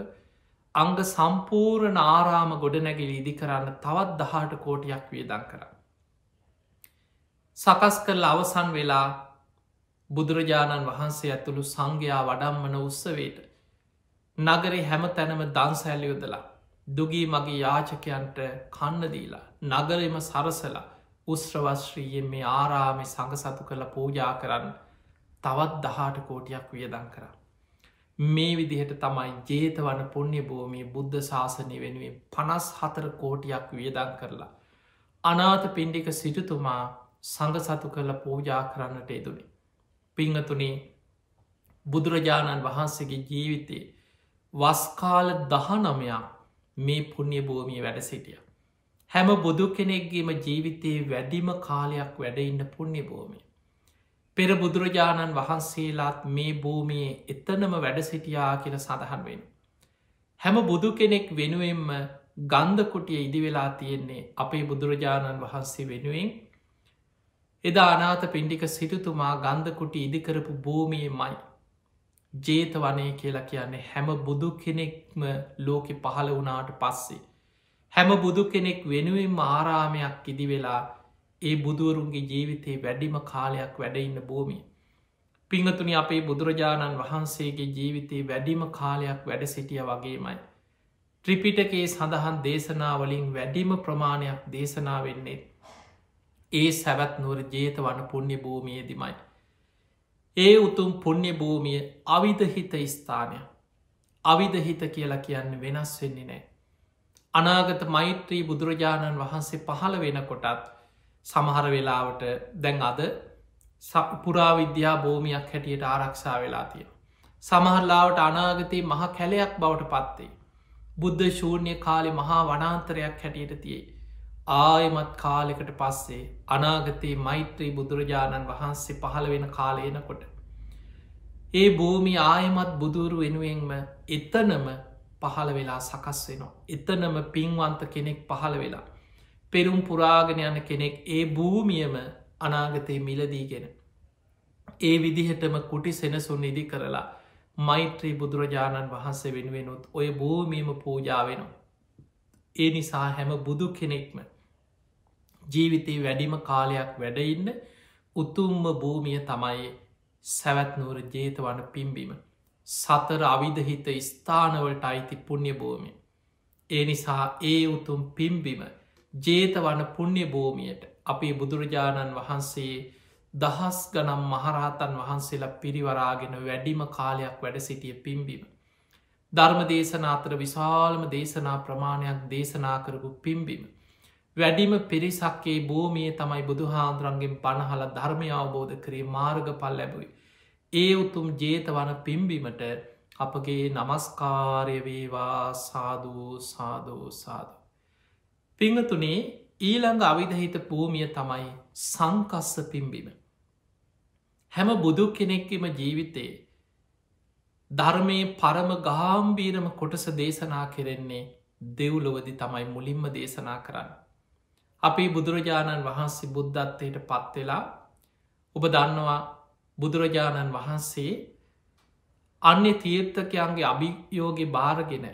අංග සම්පූර්ණ ආරාම ගොඩනැගිලි ඉදි කරන්න තවත් 18 කෝටියක් වියදන් කර. සකස් කරල අවසන් වෙලා බුදුරජාණන් වහන්සේ ඇතුළු සංඝයා වඩම්මන උත්සවයට නගරේ හැම තැනම දන්සැලියොදලා දුගී මගේ යාචකයන්ට කන්නදීලා නගරෙම සරසලා උස්්‍රවශ්‍රීයෙන් මේ ආරාමි සඟ සතු කළ පූජා කරන්න තවත් 18 කෝටියක් වියදන් කර. මේ විදිහට තමයි ජේතවන පුුණ්‍ය භූමිය බුද්ධ ශාසනය වෙනුවෙන් 54 කෝටියක් වියදන් කරලා. අනාථ පිණ්ඩික සිටුතුමා සඟ සතු කළ පූජා කරන්නට එදුනේ. පිංහතුනේ බුදුරජාණන් වහන්සේගේ ජීවිතයේ වස්කාල 19ක් මේ පුුණ්‍ය භූමිය වැඩ සිටිය. හැම බුදු කෙනෙක්ගේම ජීවිතයේ වැඩිම කාලයක් වැඩඉන්න පුුණ්‍ය භූමිය. පෙර බුදුරජාණන් වහන්සේලාත් මේ භූමියේ එතනම වැඩ සිටියා කියල සඳහන් වෙන. හැම බුදු කෙනෙක් වෙනුවෙන්ම ගන්ධකුටිය ඉදිවෙලා තියෙන්නේ අපේ බුදුරජාණන් වහන්සේ වෙනුවෙන් එදා අනාථ පිණ්ඩික සිටුතුමා ගන්ධකුටි ඉදිකරපු භූමියේ මයි. ජේත වනය කියලා කියන්නේ හැම බුදු කෙනෙක්ම ලෝකෙ පහළ වනාට පස්සේ. හැම බුදු කෙනෙක් වෙනුවෙන් ආරාමයක් ඉදි වෙලා ඒ බුදුවරුන්ගේ ජීවිතයේ වැඩිම කාලයක් වැඩඉන්න භූමිය. පිංහතුනි අපේ බුදුරජාණන් වහන්සේගේ ජීවිතයේ වැඩිම කාලයක් වැඩ සිටිය වගේමයි. ත්‍රිපිටකයේ සඳහන් දේශනාවලින් වැඩිම ප්‍රමාණයක් දේශනා වෙන්නේ ඒ සැවැත් නුවර ජේත වන පුුණ්‍ය භූමිය දිමයි. ඒ උතුම් පුුණ්‍ය භූමිය අවිධහිත ස්ථානය අවිධහිත කියලා කියන්න වෙනස් වෙන්නේ නෑ. අනාගත මෛත්‍රී බුදුරජාණන් වහන්සේ පහළ වෙන කොටත් සමහර වෙලාවට දැන් අද පුරාවිද්‍යා භූමියක් හැටියට ආරක්ෂා වෙලා තියෙන. සමහරලාවට අනාගතයේ මහ කැලයක් බවට පත්වේ. බුද්ධ ශූන්‍ය කාලෙ මහා වනාන්තරයක් හැටියට තියේ. ආයමත් කාලෙකට පස්සේ අනාගතයේ මෛත්‍රී බුදුරජාණන් වහන්සේ පහළ වෙන කාලයනකොට. ඒ භූමි ආයමත් බුදුරු වෙනුවෙන්ම එතනම පහළ වෙලා සකස් වෙනවා. එතනම පින්වන්ත කෙනෙක් පහළ වෙලා. පෙරුම් පුරාගෙන යන කෙනෙක් ඒ භූමියම අනාගතයේ මිලදීගෙන. ඒ විදිහටම කුටි සෙනසුන් ඉදි කරලා මෛත්‍රී බුදුරජාණන් වහන්සේ වෙනුවෙනුත් ඔය භූමියම පූජාවෙනවා. ඒ නිසා හැම බුදු කෙනෙක්ම ජීවිතයේ වැඩිම කාලයක් වැඩඉන්න උතුම්ම භූමිය තමයි සැවැත්නුවර ජේතවන පිම්බිම. සතර අවිධහිත ස්ථානවලට අයිති පුුණ්‍ය භූමිය. ඒ නිසා ඒ උතුම් පිම්බිම ජේතවන පුුණ්‍ය භූමියට අපේ බුදුරජාණන් වහන්සේ දහස් ගනම් මහරහතන් වහන්සේලා පිරිවරාගෙන වැඩිම කාලයක් වැඩ සිටිය පිම්බිම. ධර්ම දේශනාතර විශාලම දේශනා ප්‍රමාණයක් දේශනා කරපු පිම්බිම. වැඩිම පිරිසක්කේ භූමිය තමයි බුදුහාන්දුරන්ගෙන් පණහල ධර්මය අවබෝධ කරේ මාර්ග පල් ලැබුයි. ඒ උතුම් ජේතවන පිම්බිමට අපගේ නමස්කාරය වේවා සාධූ සාධූ සාධ. පිංහතුනේ ඊළඟ අවිධහිත භූමිය තමයි සංකස්ස පිම්බිම. හැම බුදු කෙනෙක්කම ජීවිතයේ ධර්මයේ පරම ගාම්බීරම කොටස දේශනා කෙරෙන්නේ දෙව්ලොවදි තමයි මුලින්ම දේශනා කරන්න. අපි බුදුරජාණන් වහන්සේ බුද්ධත්වයට පත්වෙලා ඔබ දන්නවා බුදුරජාණන් වහන්සේ අන්‍ය තීර්ථකයන්ගේ අභියෝගය භාරගෙන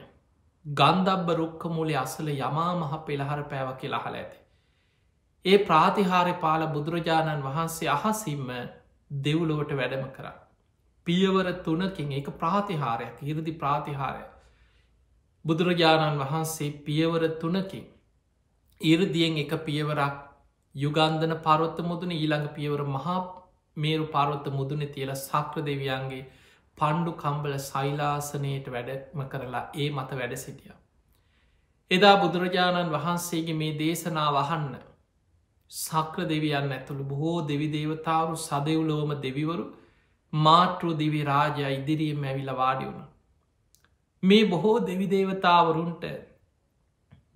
ගන්ධබ්බ රුක්ක මුලේ අසල යමා මහ පෙළහර පෑව කියලාහල ඇති. ඒ ප්‍රාතිහාරය පාල බුදුරජාණන් වහන්සේ අහසිම්ම දෙව්ලොවට වැඩම කරා. පියවර 3කින් එක ප්‍රාතිහාරයක් හිරදි ප්‍රාතිහාරය. බුදුරජාණන් වහන්සේ පියවර 3කින් ඉරදියෙන් එක පියවරක් යුගන්ධන පරවත්ත මුදුන ඊළඟ පියවර මහා මේරු පරවත්ත මුදුන තියල සක්‍ර දෙවියන්ගේ පණ්ඩු කම්බල සයිලාසනයට වැඩම කරලා ඒ මත වැඩ සිටිය. එදා බුදුරජාණන් වහන්සේගේ මේ දේශනා වහන්න සක්‍ර දෙවියන් ඇතුළු බොහෝ දෙවිදේවතාවරු සදවුලෝම දෙවිවරු මාතෘ දිවි රාජය ඉදිරියෙන් ඇවිල වාඩි වුණ. මේ බොහෝ දෙවිදේවතාවරුන්ට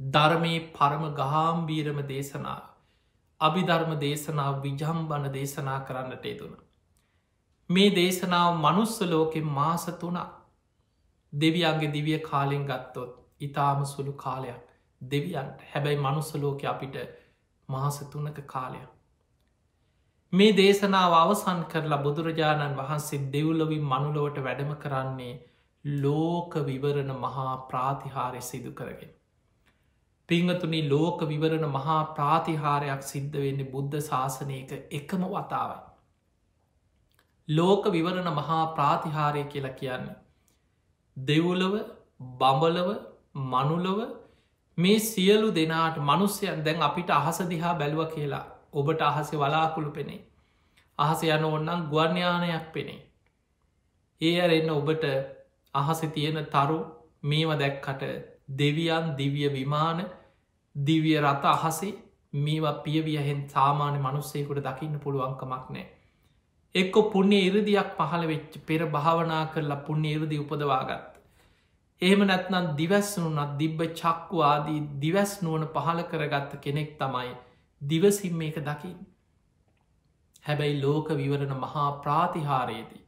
ධර්මයේ පරම ගාම්බීරම දේශනාව අභිධර්ම දේශනාව විජම්බන දේශනා කරන්නට යෙදුණ. මේ දේශනාව මනුස්ස ලෝකෙන් මාස 3 දෙවියන්ගේ දිවිය කාලෙන් ගත්තොත් ඉතාම සුළු කාලයක් දෙවියන්ට හැබැයි මනුස්ස ලෝක අපිට මාස 3ක කාලයක්. මේ දේශනාව අවසන් කරලා බුදුරජාණන් වහන්සේ දෙව්ලොවින් මනුලොවට වැඩම කරන්නේ ලෝක විවරණ මහා ප්‍රාතිහාරය සිදු කරගෙන. පිංහතුනි ලෝක විවරණ මහා ප්‍රාතිහාරයක් සිද්ධ වෙන්නේ බුද්ධ ශාසනයක එකම වතාවයි. ලෝක විවරණ මහා ප්‍රාතිහාරය කියලා කියන්නේ. දෙව්ලොව බඹලව මනුලොව මේ සියලු දෙනාට මනුස්්‍යයන් දැන් අපිට අහස දිහා බැලුව කියලා ඔබට අහසේ වලාකුළු පෙනේ. අහස යන ඔන්නම් ගුවන්්‍යානයක් පෙනේ. ඒ අරන්න ඔබට අහස තියෙන තරු මේව දැක්කට දෙවියන් දිවිය විමාන දිවිය රත අහසේ මේවා පියවියහෙන් සාමාන්‍ය මනුස්සයකුට දකින්න පුළුවන්කමක් නෑ. එක්කො පුුණ්‍ය ඉරදියක් පහළ වෙච්ච පෙර භාවනා කරලා පුුණ්‍ය ඉරදි උපදවාගත්. එහෙම නැත්නම් දිවැස්සනුනත් දිබ්බ චක්වාදී දිවැස් නුවන පහළ කරගත්ත කෙනෙක් තමයි දිවසිම් මේක දකිින්. හැබැයි ලෝක විවරණ මහා ප්‍රාතිහාරයේදී.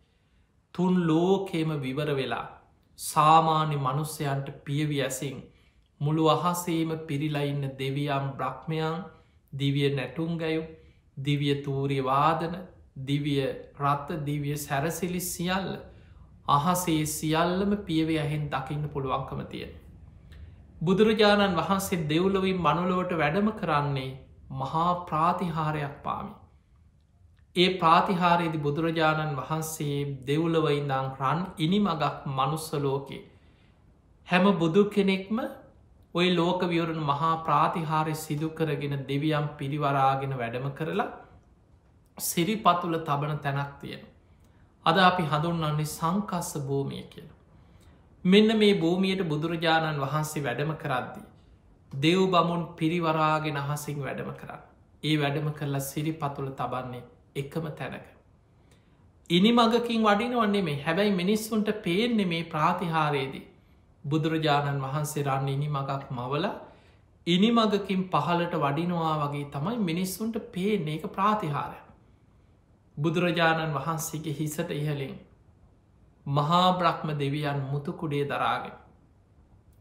තුන් ලෝකේම විවර වෙලා සාමාන්‍ය මනුස්සයන්ට පියවි ඇසින් මුළු අහසේම පිරිලයින්න දෙවියම් බ්‍රහ්මයන් දිවිය නැටුම් ගැයු දිවිය තූරිවාදන දිවිය රත්ත දිවිය සැරසිලි සියල්ල අහසේ සියල්ලම පියවේ ඇහෙන් දකින්න පුළුවන්කම තියෙන. බුදුරජාණන් වහන්සේ දෙව්ලොවින් මනුලොවට වැඩම කරන්නේ මහා ප්‍රාතිහාරයක් පාමි. ඒ ප්‍රාතිහාරයේදි බුදුරජාණන් වහන්සේ දෙව්ලොවයින්දං රන් ඉනිමගක් මනුස්සලෝකේ. හැම බුදු කෙනෙක්ම ඔය ලෝක විවරණ මහා ප්‍රාතිහාරය සිදු කරගෙන දෙවියම් පිරිවරාගෙන වැඩම කරලා සිරිපතුල තබන තැනක් තියෙන. අද අපි හඳුන්වන්නේ සංකස්ස භූමිය කියලා. මෙන්න මේ භූමියයට බුදුරජාණන් වහන්සේ වැඩම කරද්දී. දෙව් බමුන් පිරිවරාගෙන අහසින් වැඩම කරන්න. ඒ වැඩම කරලා සිරි පතුල තබන්නේ එකම තැනක. ඉනි මගකින් වඩිනවන්නේ මේ හැබැයි මිනිස්සුන්ට පේන්නේ මේ ප්‍රාතිහාරයේදී. බුදුරජාණන් වහන්සේ රන්න ඉනි මගක් මවල ඉනි මගකින් පහලට වඩිනවා වගේ තමයි මිනිස්සුන්ට පේන්නේ එක ප්‍රාතිහාරය. බුදුරජාණන් වහන්සේගේ හිසට ඉහලින් මහා බ්‍රහ්ම දෙවියන් මුතුකුඩේ දරාගෙන.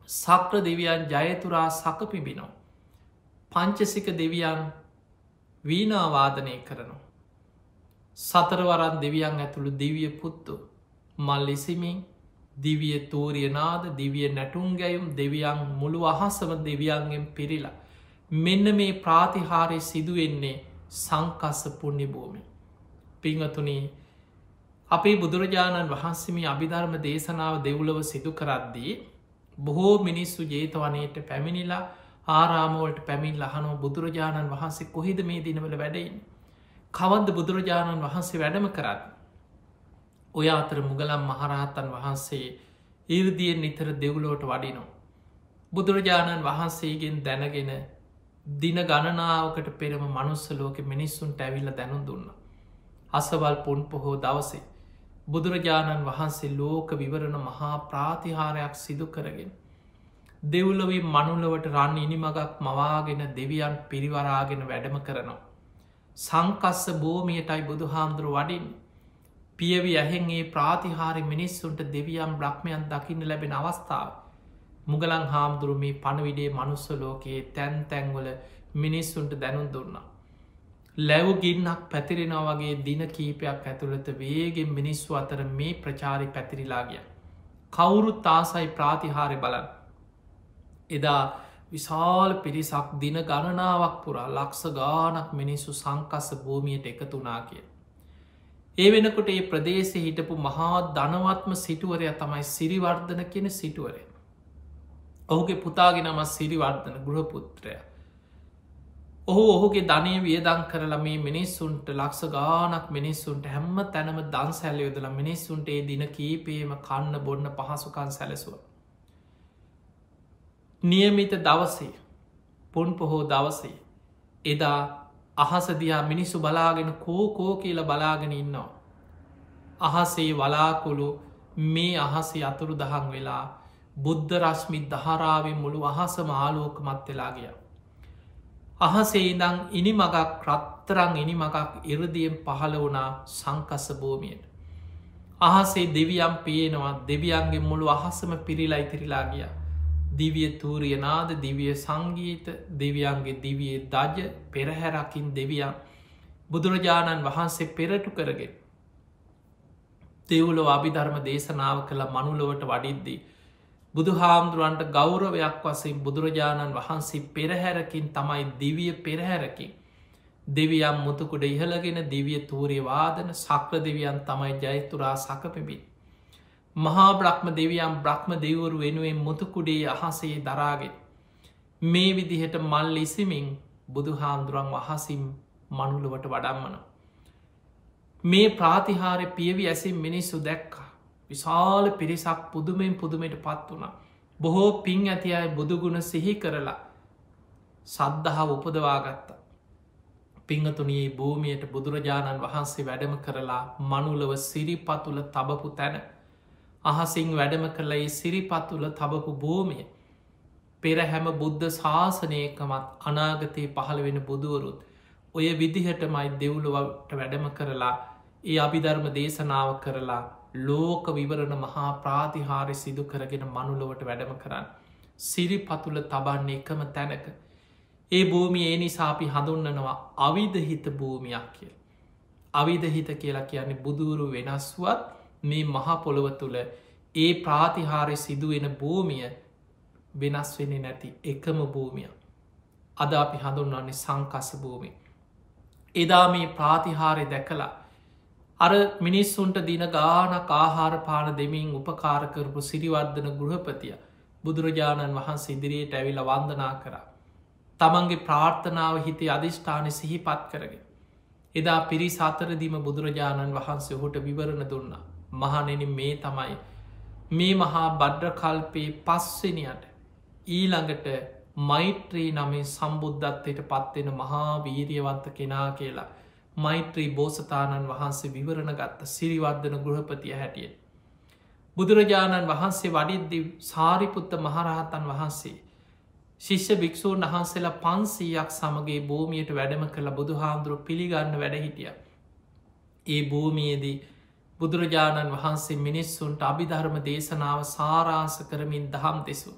සක්‍ර දෙවියන් ජයතුරා සක පිබිනෝ. පංචසික දෙවියන් වීනාවාදනය කරනු. සතරවරන් දෙවියන් ඇතුළු දිවිය පුත්තු මල්ලිසිමින් දිවිය තෝරියනාද දිවිය නැටුම් ගැයුම් දෙවියන් මුළු අහසම දෙවියන්ගෙන් පිරිලා. මෙන්න මේ ප්‍රාතිහාරය සිදුවෙන්නේ සංකස්ස පුුණ්‍ය භූමි. පිංහතුනී අපේ බුදුරජාණන් වහන්සේම අභිධර්ම දේශනාව දෙව්ලව සිදු කරද්දී බොහෝ මිනිස්සු ජේතවනයට පැමිණිලා ආරාමෝලට පැමිල් ලහනෝ බුදුරජාණන් වහන්සේ කොහිද මේ දිනවල වැඩයින්. කවද්ද බුදුරජාණන් වහන්සේ වැඩම කරත්. ඔය අතර මුගලම් මහරහත්තන් වහන්සේ ඉර්දියෙන් නිතර දෙව්ලෝට වඩිනෝ. බුදුරජාණන් වහන්සේගෙන් දැනගෙන දින ගණනාවකට පෙරම මනුස්ස ලෝක මිනිස්සුන්ට ඇවිල්ල දැනුම් දුන්න. අසවල් පුන් පොහෝ දවසේ. බුදුරජාණන් වහන්සේ ලෝක විවරණ මහා ප්‍රාතිහාරයක් සිදු කරගෙන. දෙව්ලොවී මනුලවට රන් ඉනිමගක් මවාගෙන දෙවියන් පිරිවරාගෙන වැඩම කරනවා. සංකස්ස භූමියටයි බුදු හාමුදුරු වඩින් පියවි ඇහෙන්ගේ ප්‍රාතිහාරි මිනිස්සුන්ට දෙවියම් බ්‍රහ්මයන් දකින්න ලැබෙන අවස්ථාව. මුගලන් හාමුදුරු මේ පණවිඩේ මනුස්ස ලෝකයේ තැන් තැන්වල මිනිස්සුන්ට දැනුම් දුන්නා. ලැව් ගින්නක් පැතිරෙනවා වගේ දින කීපයක් ඇතුළත වේගෙන් මිනිස්සු අතර මේ ප්‍රචාරි පැතිරිලාගිය. කවුරුත් ආසයි ප්‍රාතිහාරය බලන්. එදා විශාල පිරිසක් දින ගණනාවක් පුරා ලක්ෂ ගානක් මිනිස්සු සංකස්ස භූමියයට එකතුනා කිය. ඒ වෙනකොට ඒ ප්‍රදේශය හිටපු මහා ධනවත්ම සිටුවරය තමයි සිරිවර්ධන කියෙන සිටුවරය. ඔහුගේ පුතාගෙනම සිරිවර්ධන ගෘහපුත්‍රය. ඔහුගේ ධනය වියදං කරලා මේ මිනිස්සුන්ට ලක්ෂ ගානක් මිනිස්සුන්ට හැම්ම තැනම දන් සැලයොදල මිනිස්සුන්ට ඒ දින කීපේම කන්න බොන්න පහසුකන් සැලසුව. නියමිත දවසේ පුන් පොහෝ දවසේ එදා අහසදයා මිනිස්සු බලාගෙන කෝ කියල බලාගෙන ඉන්නවා. අහසේ වලාකුළු මේ අහසේ අතුරු දහන් වෙලා බුද්ධ රශ්මි දහරාවෙන් මුළු අහසම ආලෝකමත් වෙලා ගිය. අහසේ ඉදං ඉනි මගක් රත්තරං ඉනි මගක් ඉරදියෙන් පහළ වුණා සංකස්ස භූමියට. අහසේ දෙවියම් පේනවා දෙවියන්ගේ මුළු අහසම පිරිලා ඉතිරිලා ගිය. දිවිය තූරියනාද දිවිය සංගීත දෙවියන්ගේ දිවියේ දජ පෙරහැරකින් දෙවියන් බුදුරජාණන් වහන්සේ පෙරටු කරගෙන. දෙව්ලොව අභිධර්ම දේශනාව කළ මනුලොවට වඩිද්දී. බුදු හාමුදුරුවන්ට ගෞරවයක් වසේ බුදුරජාණන් වහන්සේ පෙරහැරකින් තමයි දිවිය පෙරහැරකින්. දෙවියම් මුතුකුඩ ඉහලගෙන දිවිය තූරය වාදන සක්‍ර දෙවියන් තමයි ජයතුරා සකපෙබින්. මහා බ්‍රහ්ම දෙවියම් බ්‍රහ්ම දෙවරු වෙනුවෙන් මුතුකුඩේ අහසේ දරාගෙන. මේ විදිහට මල් ඉසිමින් බුදු හාමුදුරුවන් වහසිම් මනුලුවට වඩම්මන. මේ ප්‍රාතිහාරය පියවි ඇසින් මිනිස්සු දැක්ක. විශාල පිරිසක් පුදුමෙන් පුදුමයට පත් වුණ. බොහෝ පින් ඇති අයි බුදුගුණ සිහි කරලා සද්ධහා උපදවාගත්තා. පිංහතුනයේ භූමියයට බුදුරජාණන් වහන්සේ වැඩම කරලා මනුලව සිරිපතුල තබපු තැන. අහසිං වැඩම කරලයි සිරිපතුල තබපු භූමිය. පෙර හැම බුද්ධ ශාසනයකමත් අනාගතයේ පහළ වෙන බුදුවරුත් ඔය විදිහටමයි දෙව්ලොවට වැඩම කරලා ඒ අභිධර්ම දේශනාව කරලා ලෝක විවරණ මහා ප්‍රාතිහාරය සිදු කරගෙන මනුලොවට වැඩම කරන්න. සිරිපතුල තබන්නේ එකම තැනක. ඒ භූමිය ඒ නිසාපි හඳුන්නනවා අවිධහිත භූමියක් කිය. අවිධහිත කියලා කියන්නේ බුදුරු වෙනස්වත් මේ මහපොළොව තුළ ඒ ප්‍රාතිහාරය සිදුවෙන භූමිය වෙනස් වෙන නැති එකම භූමිය. අද අපි හඳුන්වන්නේ සංකස්ස භූමි. එදා මේ ප්‍රාතිහාරය දැකලා අර මිනිස්සුන්ට දින ගානක් ආහාර පාන දෙමින් උපකාරකරපු සිරිවර්ධන ගෘහපතිය බුදුරජාණන් වහන්සේ ඉදිරියට ඇවිල වන්දනා කරා. තමන්ගේ ප්‍රාර්ථනාව හිතේ අධිෂ්ඨානය සිහිපත් කරගෙන. එදා පිරිස් අතරදිම බුදුරජාණන් වහන්සේ හොට විවරණ දුන්නා. මහනෙන මේ තමයි මේ මහා බඩ්්‍ර කල්පයේ පස්වෙනියට ඊළඟට මෛත්‍රී නමේ සම්බුද්ධත්වයට පත්වෙන මහා වීරියවන්ත කෙනා කියලා මෛත්‍රී බෝසතාණන් වහන්සේ විවරණ ගත්ත සිරිවර්ධන ගෘහපතිය හැටිය. බුදුරජාණන් වහන්සේ වඩිද්දි සාරිපුත්ත මහරහතන් වහන්සේ ශිෂ්‍ය භික්‍ෂූන් වහන්සේලා 500ක් සමගේ භූමියයට වැඩම කළ බුදු හාමුදුරුව පිළිගන්න වැඩ හිටිය. ඒ භූමියේදී බුදුරජාණන් වහන්සේ මිනිස්සුන්ට අභිධර්ම දේශනාව සාරාස කරමින් දහම් දෙසු.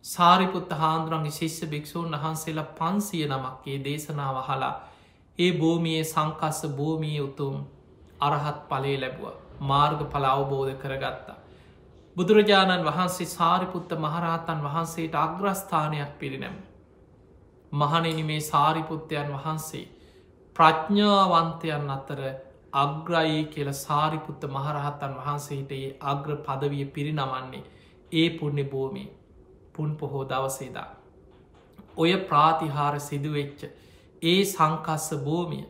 සාරිපුත්ත හාන්දුරන්ගේ ශිෂ්‍ය භික්‍ෂූන් වහන්සේලා 500 නමක්ගේ දේශනාව හලා ඒ භූමියයේ සංකස්ස භූමිය උතුම් අරහත් පලේ ලැබුව මාර්ග පල අවබෝධ කරගත්තා. බුදුරජාණන් වහන්සේ සාරිපුත්ත මහරහතන් වහන්සේට අග්‍රස්ථානයක් පිරිනැම. මහනෙනි මේ සාරිපුත්තයන් වහන්සේ ප්‍රඥාවන්තයන් අතර අග්‍රයි කියල සාරිපුත්ත මහරහතන් වහන්සේට ඒ අග්‍ර පදවිය පිරිනමන්නේ ඒ පුුණ්‍ය භූමි පුන් පොහෝ දවසේදා. ඔය ප්‍රාතිහාර සිදුවෙච්ච ඒ සංකස්ස භූමිය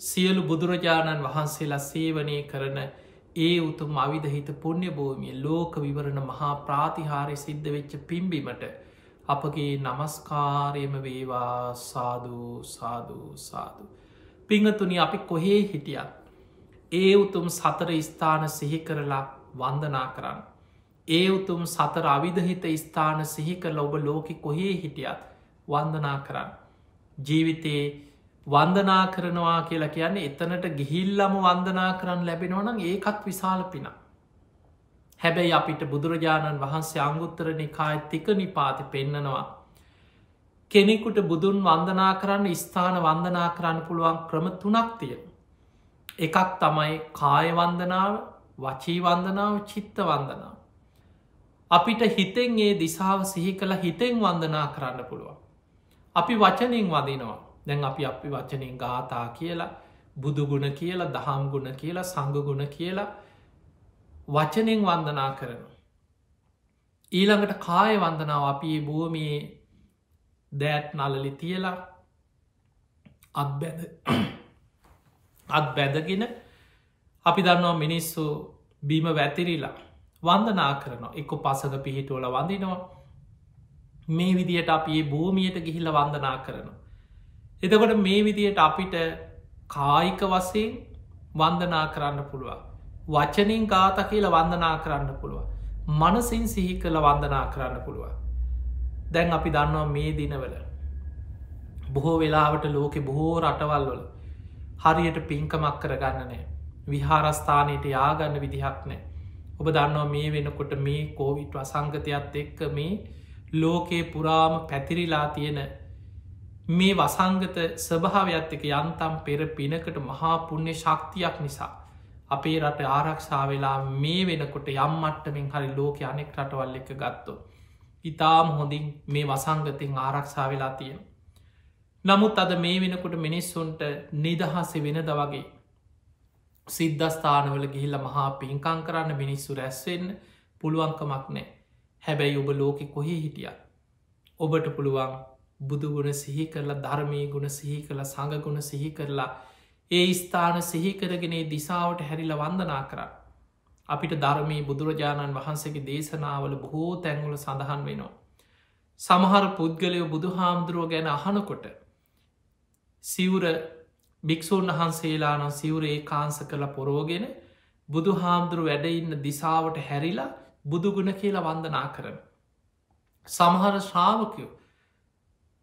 සියලු බුදුරජාණන් වහන්සේලා සේවනය කරන ඒ උතුම් අවිධහිත පුුණ්‍ය භූමිය ලෝක විවරණ මහා ප්‍රාතිහාරය සිද්ධ වෙච්ච පිම්බිමට අපගේ නමස්කාරයම වේවා සාධූ සාධූ සාධූ. පිංහතුනි අපි කොහේ හිටිය ඒ උතුම් සතර ස්ථාන සිහි කරලා වන්දනා කරන්න. ඒ උතුම් සතර අවිධහිත ස්ථාන සිහි කරලා ඔබ ලෝකෙ කොහේ හිටියත් වන්දනා කරන්න. ජීවිතයේ වන්දනා කරනවා කියලා කියන්නේ එතනට ගිහිල්ලම වන්දනා කරන්න ලැබෙනවනම් ඒකත් විශාල පින. හැබැයි අපිට බුදුරජාණන් වහන්සේ අංගුත්තර නිකාය තික නිපාති පෙන්නනවා. කෙනෙකුට බුදුන් වන්දනා කරන්න ස්ථාන වන්දනා කරන්න පුළුවන් ක්‍රම 3ක් තිය. එකක් තමයි කාය වන්දනාව, වචී වන්දනාව, චිත්ත වන්දනාව. අපිට හිතෙන් ඒ දිසාව සිහි කළ හිතෙන් වන්දනා කරන්න පුළුවන්. අපි වචනින් වදිනවා. දැන් අපි වචනින් ගාථා කියලා බුදුගුණ කියලා දහම් ගුණ කියලා සංගුණ කියලා වචනෙන් වන්දනා කරන. ඊළඟට කාය වන්දනාව අපි භූමියේ දෑත් නලලි තියලා අත් බැදගෙන අපි දන්නවා මිනිස්සු බීම වැතිරිලා වන්දනා කරනවා. එක්ක පසඟ පිහිටුවල වඳනවා. මේ විදියට අපි භූමියයට ගිහිල්ල වන්දනා කරනවා. එතකොට මේ විදියට අපිට කායික වසයෙන් වන්දනා කරන්න පුළුවන්. වචනින් ගාත කියල වන්දනා කරන්න පුළුවන්. මනසින් සිහි කළ වන්දනා කරන්න පුළුවන්. දැන් අපි දන්නවා මේ දිනවල බොහෝ වෙලාවට ලෝකෙ බොහෝ රටවල්වල හරියට පින්කමක් කරගන්න නෑ. විහාරස්ථානයට යාගන්න විදිහක් නෑ. ඔබ දන්නවා මේ වෙනකොට මේ කෝවිට් වසංගතයක්ත් එක්ක මේ ලෝකයේ පුරාම පැතිරිලා තියෙන මේ වසංගත ස්වභාවයත් එක යන්තම් පෙර පිනකට මහා පුුණ්‍ය ශක්තියක් නිසා අපේ රට ආරක්ෂා වෙලා මේ වෙනකොට යම්මට්ටමින් හරි ලෝක අනෙක් රටවල් එක ගත්තෝ. ඉතාම හොඳින් මේ වසංගතින් ආරක්ෂා වෙලා තියෙන. නමුත් අද මේ වෙනකොට මිනිස්සුන්ට නිදහසේ වෙනද වගේ සිද්ධස්ථානවල ගිහිල්ල මහා පින්කං කරන්න මිනිස්සු රැස්වෙන්න පුළුවන්කමක් නෑ. හැබැයි ඔබ ලෝකෙ කොහේ හිටිය. ඔබට පුළුවන් බුදුගුණ සිහි කරලා ධර්මී ගුණ සිහි කළ සඟගුණ සිහි කරලා ඒ ස්ථාන සිහිකරගෙනේ දිසාවට හැරිල වන්දනා කරා. අපිට ධර්මී බුදුරජාණන් වහන්සේගේ දේශනාවල බොහෝ තැන්ගුල සඳහන් වෙනවා. සමහර පුද්ගලයෝ බුදු හාමුදුරුව ගැන අහනකොට සිවුර භික්‍ෂූන් වහන්සේලානම් සිවුර ඒ කාන්ස කළ පොරෝගෙන බුදු හාමුදුරු වැඩඉන්න දිසාවට හැරිලා බුදුගුණ කියලා වන්දනා කරන. සමහර ශ්‍රාවකයෝ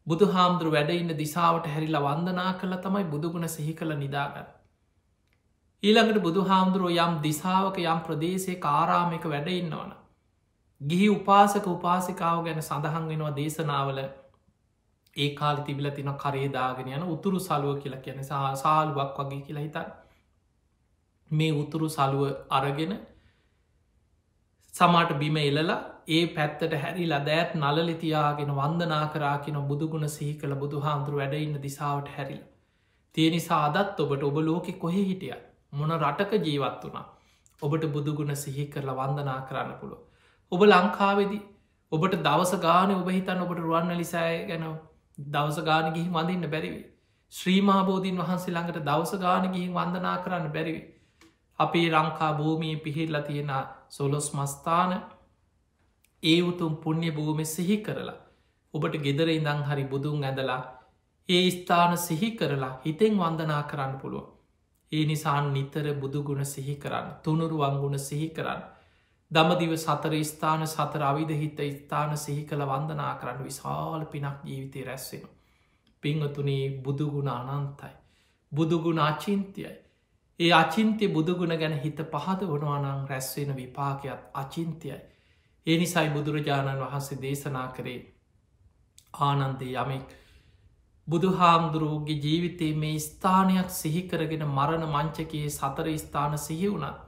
බුදු හාමුදුරු වැඩඉන්න දිසාවට හැරිලා වන්දනා කළ තමයි බුදුගුණ සිහි කළ නිදාගන්න. ඊළඟට බුදු හාමුදුරුව යම් දිසාවක යම් ප්‍රදේශය කාරාමික වැඩඉන්නවන. ගිහි උපාසක උපාසිකාව ගැන සඳහන් වෙනවා දේශනාවල ඒ කාලි තිබිල තින කරේදාගෙන යන උතුරු සලුව කියලා කියන සාලුවක් වගේ කියලා හිතන් මේ උතුරු සලුව අරගෙන සමාට බිම එලලා ඒ පැත්තට හැරිලා දෑත් නලලි තියාගෙන වන්දනා කරාකින බුදුගුණ සිහි කළ බුදු හාමුදුරු වැඩඉන්න දිසාවට හැරිල. තිය නිසා අදත් ඔබට ඔබ ලෝකෙ කොහෙ හිටිය මොන රටක ජීවත් වුණා ඔබට බුදුගුණ සිහි කරලා වන්දනා කරන්න පුළුව. ඔබ ලංකාවෙදි ඔබට දවස ගාන ඔබ හිතන් ඔබට රුවන්න ලිසාය ගැන දවස ගාන ගිහි වඳන්න බැරිවේ. ශ්‍රීමහබෝධීන් වහන්සේ ළඟට දවස ගාන ගිහින් වන්දනා කරන්න බැරිවේ. අපේ ලංකා භූමිය පිහිල්ල තියෙන සොලොස් මස්ථාන ඒ උතුම් පුුණ්‍ය භූමි සිහි කරලා ඔබට ගෙදර ඉඳං හරි බුදුන් ඇඳලා ඒ ස්ථාන සිහි කරලා හිතෙන් වන්දනා කරන්න පුළුව. ඒ නිසාන් නිතර බුදුගුණ සිහි කරන්න තුනුරු වංගුණ සිහි කරන්න. දමදිව සතර ස්ථාන සතර අවිධහිත ස්ථාන සිහි කළ වන්දනා කරන්න විශාල පිනක් ජීවිතය රැස්වෙන. පිංහතුනේ බුදුගුණ අනන්තයි. බුදුගුණ අචින්තයයි. ඒ අචින්තය බුදුගුණ ගැන හිත පහද වනවානං රැස්වෙන විපාකයක් අචින්තයයි. ඒ නිසයි බුදුරජාණන් වහන්සේ දේශනා කරේ ආනන්දේ යමෙක් බුදු හාමුදුරුවගේ ජීවිතයේ මේ ස්ථානයක් සිහිකරගෙන මරණ මංචකයේ සතර ස්ථාන සිහි වුණත්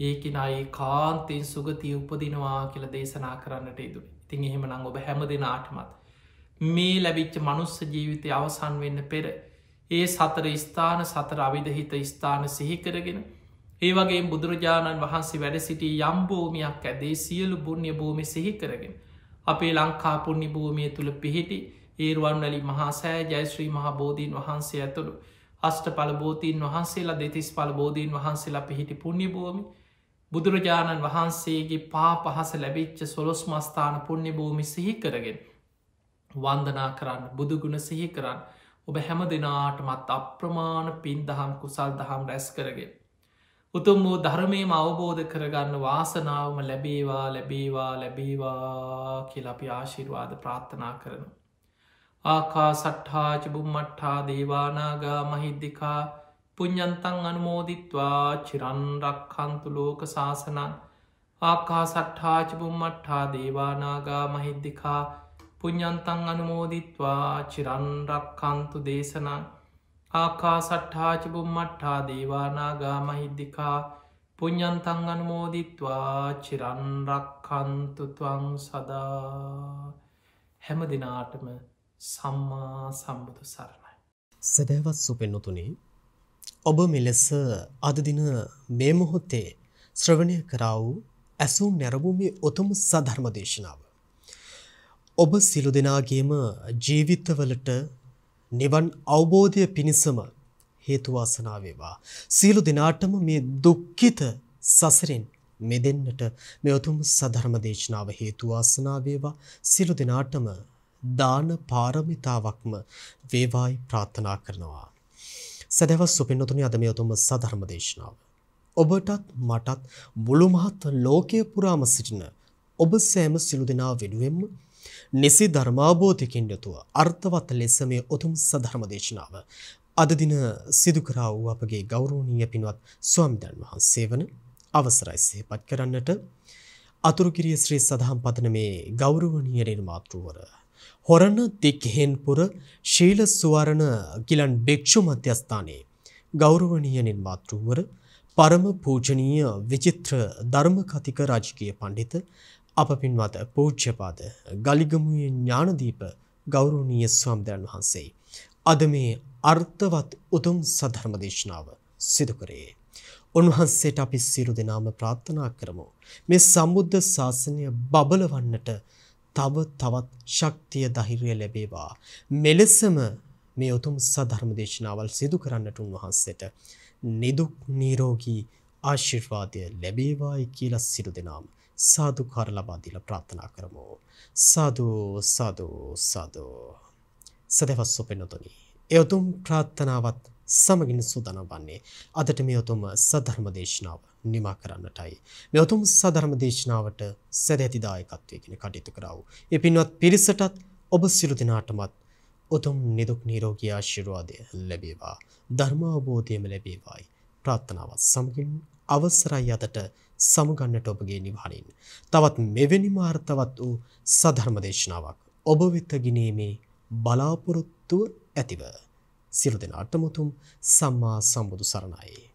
ඒකෙන අයි කාන්තයෙන් සුගතිය උපදිනවා කියල දේශනා කරන්නට ඉදුර. ඉතින් එහෙම නං ඔබ හැම දෙෙන ආටමත්. මේ ලැබිච්ච මනුස්ස ජීවිතය අවසන් වෙන්න පෙර ඒ සතර ස්ථාන සතර අවිධහිත ස්ථාන සිහිකරගෙන ඒ වගේ බුදුරජාණන් වහන්සේ වැඩ සිටි යම් භූමියක් ඇදේ සියලු පුුණ්‍ය භූමි සිහිකරගෙන අපේ ලංකා පුුණ්‍ය භූමිය තුළ පිහිටි ඒරුවන්වැලි මහාසෑ ජයශ්‍රී මහා බෝධීන් වහන්සේ ඇතුළු අෂ්ට පල බෝතීන් වහන්සේලා දෙතිස් පල බෝධීන් වහන්සේලා පිහිටි පුුණ්‍ය භූමි බුදුරජාණන් වහන්සේගේ පා පහස ලැබිච්ච සොලොස් මස්ථාන පුුණ්‍ය භූමි සිහි කරගෙන වන්දනා කරන්න බුදුගුණ සිහි කරන්න ඔබ හැම දෙනාටමත් අප්‍රමාණ පින් දහම් කුසල් දහම් රැස් කරගෙන. උතුම් වූ ධර්මයම අවබෝධ කරගන්න වාසනාවම ලැබේවා ලැබේවා ලැබේවා කියලපි ආශිර්වාද ප්‍රාර්ථනා කරනු. ආකා සට්හාච බුම්මට්හා දේවානාගා මහිද්දිකා පුඤ්ඥන්තන් අනුමෝදිත්වා චිරන්රක්කන්තු ලෝක ශාසනන් ආකා සට්හාච බුම්මට්හා දේවානාගා මහිද්දිකා පුඤ්ඥන්තන් අනුමෝදිත්වා චිරන්රක්කන්තු දේශනං ආකා සට්හාච බුම්මට්හා දේවානාගා මහිද්දිකා පුඤ්ඥන්තන් අනුමෝදිත්වා චිරන්රක්කන්තු තුවං සදා හැම දෙනාටම සම්මා සම්බුදු සරණයි. සැදැවත් සුපෙන්නුතුනි ඔබ මෙලෙස අදදින මේ මොහොත්තේ ශ්‍රවණය කරා වූ ඇසූ නැරබුමේ උතුම් සධර්ම දේශනාව. ඔබ සිලු දෙනාගේම ජීවිතවලට නිවන් අවබෝධය පිණිසම හේතුවාසනා වේවා. සියලු දෙනාටම මේ දුක්ඛිත සසරෙන් මෙදෙන්නට මේ උතුම් සධර්ම දේශනාව හේතුවාසනා වේවා. සියලු දෙනාටම දාන පාරමිතාවක්ම වේවායි ප්‍රාර්ථනා කරනවා. සදහවත් සුපින්නතුනි අද මේ උතුම් සධර්ම දේශනාව ඔබටත් මටත් මුළු මහත් ලෝකයේ පුරාම සිටින ඔබ සෑම සිළු දෙනා වෙනුවෙන්ම නිසි ධර්මාබෝධයකින් යුතුව අර්ථවත් ලෙස මේ උතුම් සධර්ම දේශනාව අද දින සිදු කරා වූ අපගේ ගෞරවනීය පින්වත් ස්වාමීන් වහන්සේ වන අවසරයි සිහිපත් කරන්නට අතුරුගිරිය ශ්‍රී සදහම් පතන මේ ගෞරවනීය නිර්මාතෘවර හොරණ දික්හෙන්පුර ශීල සුවරණ ගිලන් භික්ෂු මධ්‍යස්ථානයේ ගෞරවනීය නිර්මාතෘවර පරම පූජනීය විචිත්‍ර ධර්ම කතික රාජකීය පඬිත අප පින්වත් පූජ්‍යපාද ගලිගමුවේ ඥානදීප ගෞරවනීය ස්වාමීන් වහන්සේ අද මේ අර්ථවත් උතුම් සධර්ම දේශනාව සිදු කරේ. උන්වහන්සේට අපි සියලු දෙනාම ප්‍රාර්ථනා කරමු මේ සම්බුද්ධ ශාසනය බබලවන්නට තව තවත් ශක්තිය ධෛර්යය ලැබේවා. මෙලෙසම මේ උතුම් සධර්ම දේශනාවල් සිදු කරන්නට උන්වහන්සේට නිදුක් නිරෝගී ආශිර්වාදය ලැබේවායි කියලා සියලු දෙනාම සාදුකාර ලබා දීලා ප්‍රාර්ථනා කරමු. සාදු සාදු සාදු. සදහවත් සොපෙන්නතුනි ඒ උතුම් ප්‍රාර්ථනාවත් සමගින් සූදානම් වන්නේ අදට මේ උතුම් සධර්ම දේශනාව නිමා කරන්නටයි. මේ උතුම් සධර්ම දේශනාවට සදැති දායකත්වයෙන් කටයුතු කරා වූ ඒ පින්වත් පිරිසටත් ඔබ සියලු දෙනාටමත් උතුම් නිදුක් නිරෝගී ආශිර්වාදය ලැබේවා. ධර්ම අවබෝධයම ලැබේවායි ප්‍රාර්ථනාවත් සමගින් අවසරයි අදට සමුගන්නට ඔබගේ නිවහනින් තවත් මෙවැනි මාර්ථවත් වූ සධර්ම දේශනාවක් ඔබ වෙත ගෙනීමේ බලාපොරොත්තුව ඇතිව සියලු දෙනාටම උතුම් සම්මා සම්බුදු සරණයි.